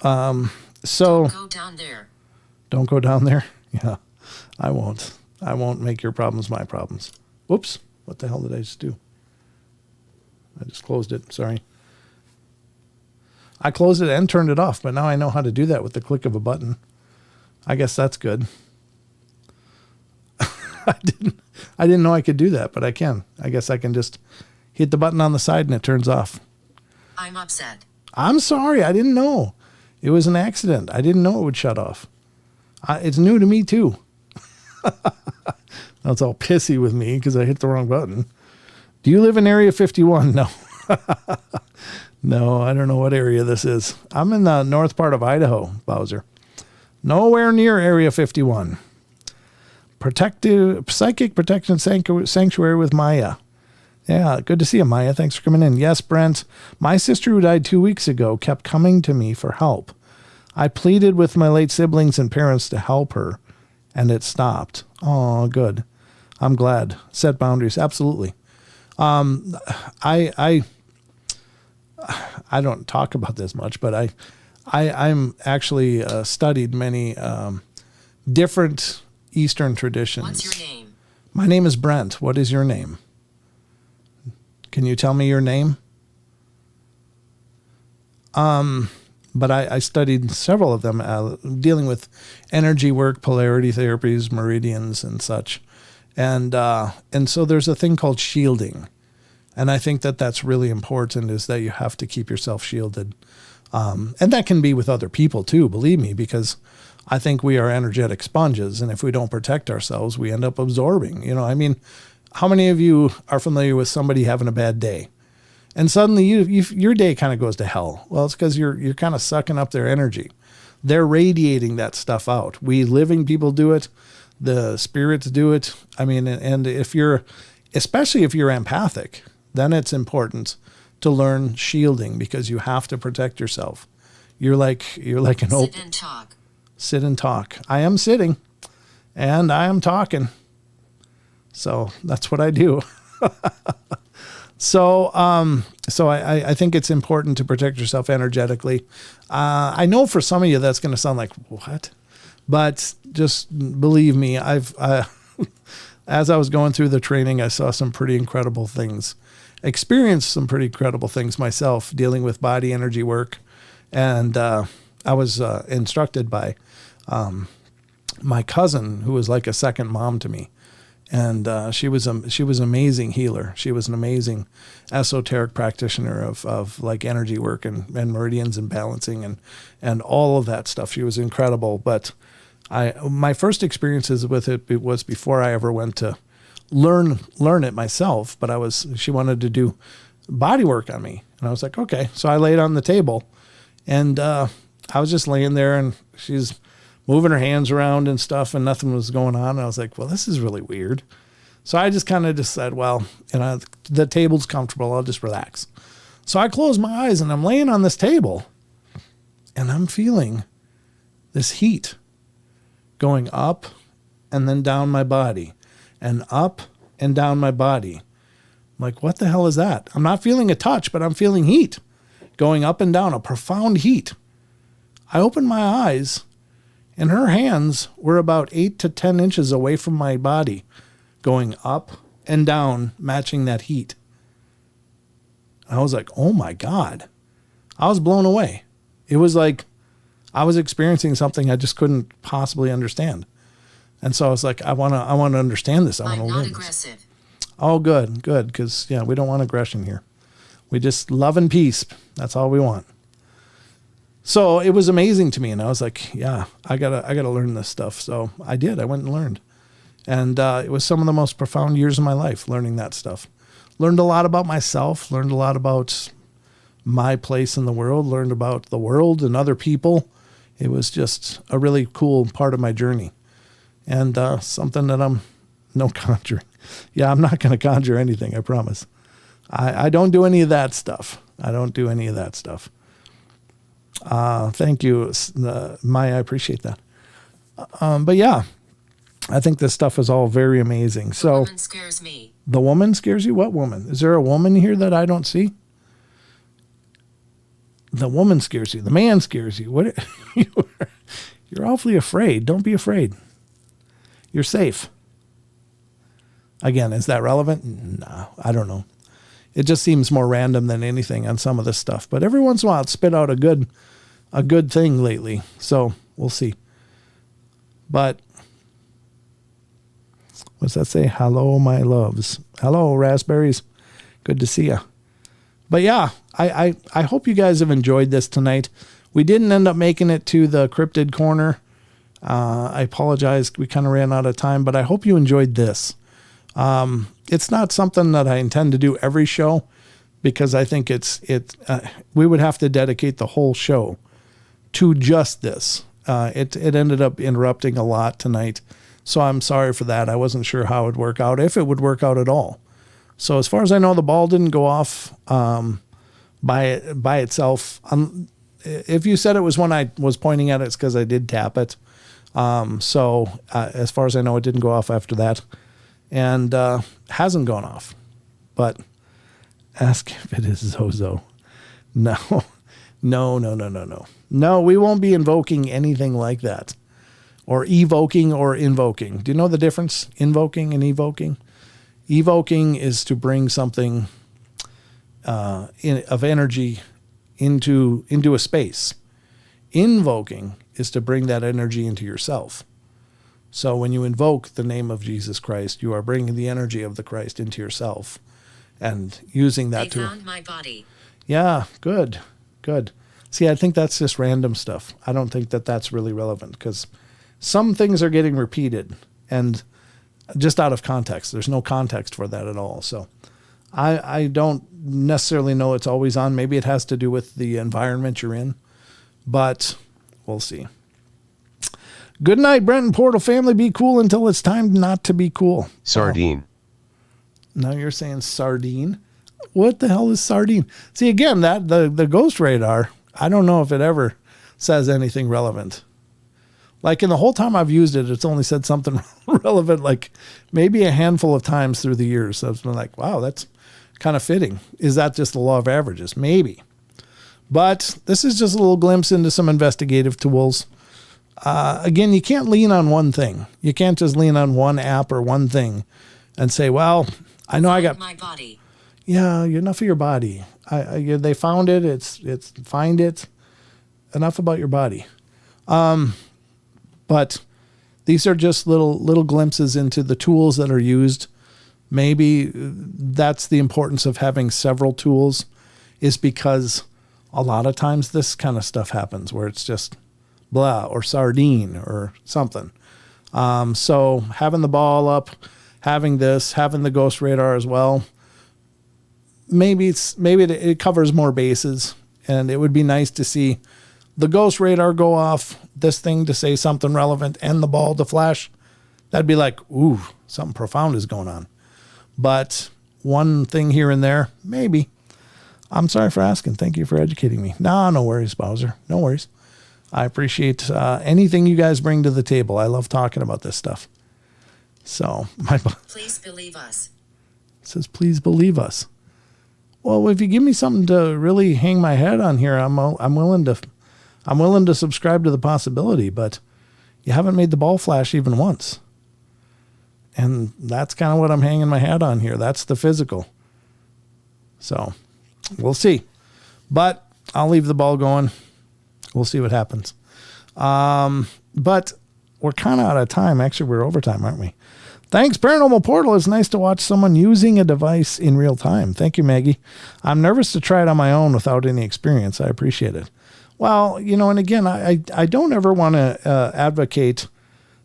Don't go down there. Don't go down there. Yeah, I won't. I won't make your problems my problems. Whoops. What the hell did I just do? I just closed it. Sorry. I closed it and turned it off, but now I know how to do that with the click of a button. I guess that's good. I didn't know I could do that, but I can. I guess I can just hit the button on the side and it turns off. I'm upset. I'm sorry. I didn't know. It was an accident. I didn't know it would shut off. It's new to me too. That's all pissy with me because I hit the wrong button. Do you live in Area 51? No. No, I don't know what area this is. I'm in the north part of Idaho, Bowser. Nowhere near Area 51. Psychic Protection Sanctuary with Maya. Yeah, good to see you, Maya. Thanks for coming in. Yes, Brent. My sister who died 2 weeks ago kept coming to me for help. I pleaded with my late siblings and parents to help her, and it stopped. Oh, good. I'm glad. Set boundaries. Absolutely. I don't talk about this much, but I'm actually studied many different Eastern traditions. What's your name? My name is Brent. What is your name? Can you tell me your name? But I studied several of them, dealing with energy work, polarity therapies, meridians, and such. And so there's a thing called shielding. And I think that that's really important, is that you have to keep yourself shielded. And that can be with other people too, believe me, because I think we are energetic sponges. And if we don't protect ourselves, we end up absorbing. You know, I mean, how many of you are familiar with somebody having a bad day? And suddenly your day kind of goes to hell. Well, it's because you're kind of sucking up their energy. They're radiating that stuff out. We living people do it. The spirits do it. I mean, and especially if you're empathic, then it's important to learn shielding, because you have to protect yourself. You're like an open. Sit and talk. Sit and talk. I am sitting and I am talking. So that's what I do. So I think it's important to protect yourself energetically. I know for some of you that's going to sound like, what? But just believe me, as I was going through the training, I saw some pretty incredible things, experienced some pretty incredible things myself, dealing with body energy work. And I was instructed by my cousin, who was like a second mom to me. And she was an amazing healer. She was an amazing esoteric practitioner of like energy work and meridians and balancing and all of that stuff. She was incredible. But my first experiences with it was before I ever went to learn it myself. But she wanted to do body work on me, and I was like, okay. So I laid on the table, and I was just laying there, and she's moving her hands around and stuff, and nothing was going on. And I was like, well, this is really weird. So I just kind of just said, well, the table's comfortable. I'll just relax. So I closed my eyes, and I'm laying on this table, and I'm feeling this heat going up and then down my body, and up and down my body. I'm like, what the hell is that? I'm not feeling a touch, but I'm feeling heat going up and down, a profound heat. I opened my eyes, and her hands were about 8 to 10 inches away from my body, going up and down, matching that heat. I was like, oh my God. I was blown away. It was like I was experiencing something I just couldn't possibly understand. And so I was like, I want to understand this. I want to learn this. Aggressive. Oh, good. Because, we don't want aggression here. We just love and peace. That's all we want. So it was amazing to me. And I was like, yeah, I gotta learn this stuff. So I did. I went and learned. And it was some of the most profound years of my life, learning that stuff. Learned a lot about myself, learned a lot about my place in the world, learned about the world and other people. It was just a really cool part of my journey. And something that I'm no conjuring. Yeah, I'm not going to conjure anything, I promise. I don't do any of that stuff. Thank you, Maya. I appreciate that. But yeah, I think this stuff is all very amazing. So, The woman scares me. The woman scares you? What woman? Is there a woman here that I don't see? The woman scares you. The man scares you. What? You're awfully afraid. Don't be afraid. You're safe. Again, is that relevant? No, I don't know. It just seems more random than anything on some of this stuff. But every once in a while, it's spit out a good thing lately. So we'll see. But what's that say? Hello, my loves. Hello, raspberries. Good to see you. But yeah, I hope you guys have enjoyed this tonight. We didn't end up making it to the cryptid corner. I apologize. We kind of ran out of time, but I hope you enjoyed this. It's not something that I intend to do every show, because I think we would have to dedicate the whole show to just this. It ended up interrupting a lot tonight. So I'm sorry for that. I wasn't sure how it would work out, if it would work out at all. So as far as I know, the ball didn't go off by itself. If you said it was when I was pointing at it, it's because I did tap it. So as far as I know, it didn't go off after that, and hasn't gone off. But ask if it is Zozo. No. No, we won't be invoking anything like that, or evoking or invoking. Do you know the difference? Invoking and evoking? Evoking is to bring something of energy into a space. Invoking is to bring that energy into yourself. So when you invoke the name of Jesus Christ, you are bringing the energy of the Christ into yourself and using that They found my body. Yeah, good. See, I think that's just random stuff. I don't think that that's really relevant, because some things are getting repeated and just out of context. There's no context for that at all. So I don't necessarily know it's always on. Maybe it has to do with the environment you're in, but we'll see. Good night, Brent and Portal family. Be cool until it's time not to be cool. Sardine. Now you're saying sardine. What the hell is sardine? See, again, that the ghost radar, I don't know if it ever says anything relevant. Like, in the whole time I've used it, it's only said something relevant, like maybe a handful of times through the years. So it's been like, wow, that's kind of fitting. Is that just the law of averages? Maybe. But this is just a little glimpse into some investigative tools. Again, you can't lean on one thing. You can't just lean on one app or one thing and say, well, I know I got my body. Yeah, enough of your body. They found it. It's find it. Enough about your body. But these are just little glimpses into the tools that are used. Maybe that's the importance of having several tools, is because a lot of times this kind of stuff happens where it's just blah or sardine or something. So having the ball up, having the ghost radar as well, maybe it covers more bases, and it would be nice to see the ghost radar go off, this thing to say something relevant, and the ball to flash. That'd be like, ooh, something profound is going on. But one thing here and there, maybe. I'm sorry for asking. Thank you for educating me. No worries, Bowser. No worries. I appreciate anything you guys bring to the table. I love talking about this stuff. So Please believe us. It says, please believe us. Well, if you give me something to really hang my head on here, I'm willing to subscribe to the possibility, but you haven't made the ball flash even once. And that's kind of what I'm hanging my hat on here. That's the physical. So we'll see. But I'll leave the ball going. We'll see what happens. But we're kind of out of time. Actually, we're overtime, aren't we? Thanks, Paranormal Portal. It's nice to watch someone using a device in real time. Thank you, Maggie. I'm nervous to try it on my own without any experience. I appreciate it. Well, and again, I don't ever want to advocate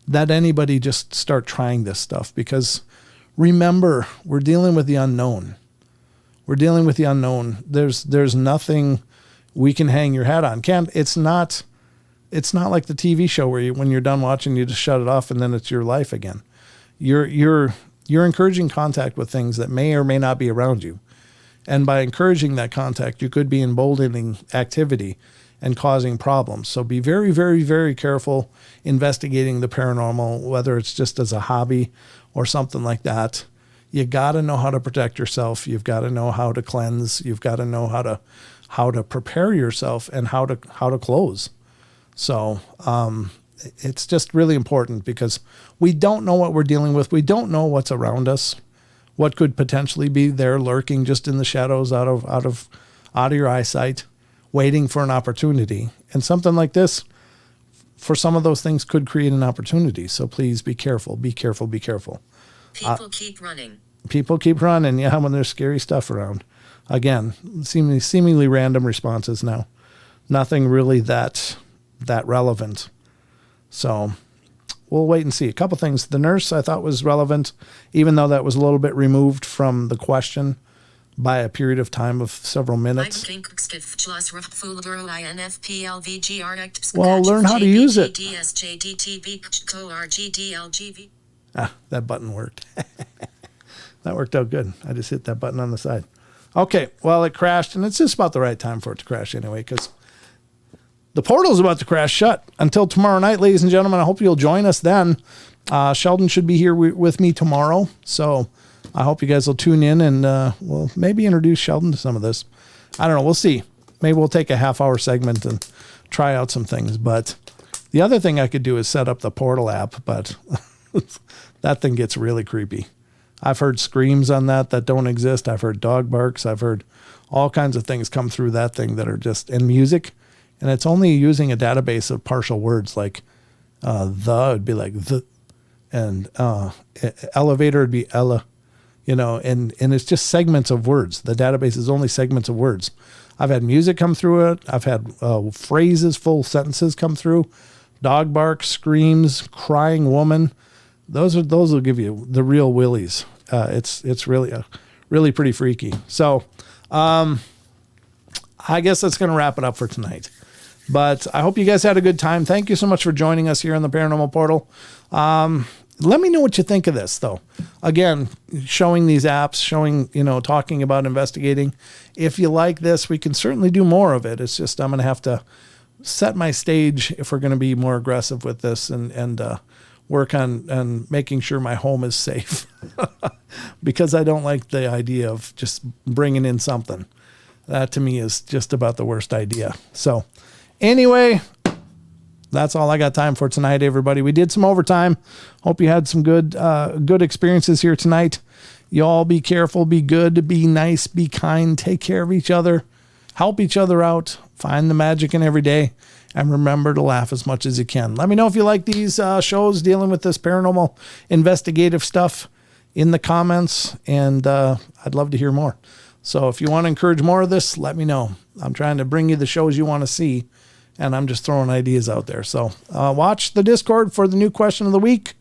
that anybody just start trying this stuff, because remember, we're dealing with the unknown. There's nothing we can hang your hat on. It's not like the TV show where when you're done watching, you just shut it off and then it's your life again. You're encouraging contact with things that may or may not be around you. And by encouraging that contact, you could be emboldening activity and causing problems. So be very, very, very careful investigating the paranormal, whether it's just as a hobby or something like that. You got to know how to protect yourself. You've got to know how to cleanse. You've got to know how to prepare yourself and how to close. So it's just really important, because we don't know what we're dealing with. We don't know what's around us. what could potentially be there lurking just in the shadows out of your eyesight, waiting for an opportunity. And something like this, for some of those things, could create an opportunity. So please be careful, be careful, be careful. People keep running. People keep running, yeah, when there's scary stuff around. Again, seemingly random responses now. Nothing really that relevant. So we'll wait and see. A couple things. The nurse I thought was relevant, even though that was a little bit removed from the question by a period of time of several minutes. Well, learn how to use it. That button worked. That worked out good. I just hit that button on the side. Okay, well, it crashed, and it's just about the right time for it to crash anyway, because the portal's about to crash shut. Until tomorrow night, ladies and gentlemen, I hope you'll join us then. Sheldon should be here with me tomorrow, so I hope you guys will tune in and we'll maybe introduce Sheldon to some of this. I don't know. We'll see. Maybe we'll take a half-hour segment and try out some things. But the other thing I could do is set up the Portal app, but that thing gets really creepy. I've heard screams on that don't exist. I've heard dog barks. I've heard all kinds of things come through that thing that are just in music. And it's only using a database of partial words like it'd be like the, and elevator would be ella, and it's just segments of words. The database is only segments of words. I've had music come through it. I've had phrases, full sentences come through, dog barks, screams, crying woman. Those will give you the real willies. It's really pretty freaky. So, I guess that's going to wrap it up for tonight. But I hope you guys had a good time. Thank you so much for joining us here on the Paranormal Portal. Let me know what you think of this, though. Again, showing these apps, talking about investigating. If you like this, we can certainly do more of it. It's just I'm going to have to set my stage if we're going to be more aggressive with this and work on making sure my home is safe because I don't like the idea of just bringing in something. That to me is just about the worst idea. So anyway, that's all I got time for tonight, everybody. We did some overtime. Hope you had some good experiences here tonight. You all be careful, be good, be nice, be kind, take care of each other, help each other out, find the magic in every day, and remember to laugh as much as you can. Let me know if you like these shows dealing with this paranormal investigative stuff in the comments, and I'd love to hear more. So if you want to encourage more of this, let me know. I'm trying to bring you the shows you want to see, and I'm just throwing ideas out there. So watch the Discord for the new question of the week.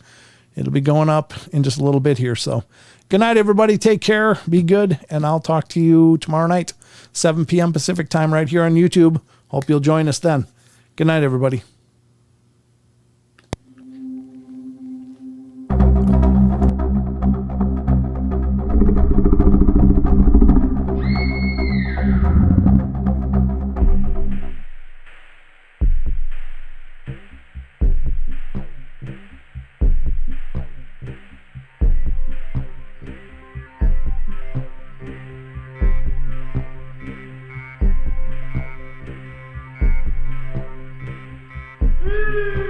It'll be going up in just a little bit here. So good night, everybody. Take care. Be good, and I'll talk to you tomorrow night, 7 p.m. Pacific time right here on YouTube. Hope you'll join us then. Good night, everybody. Woo!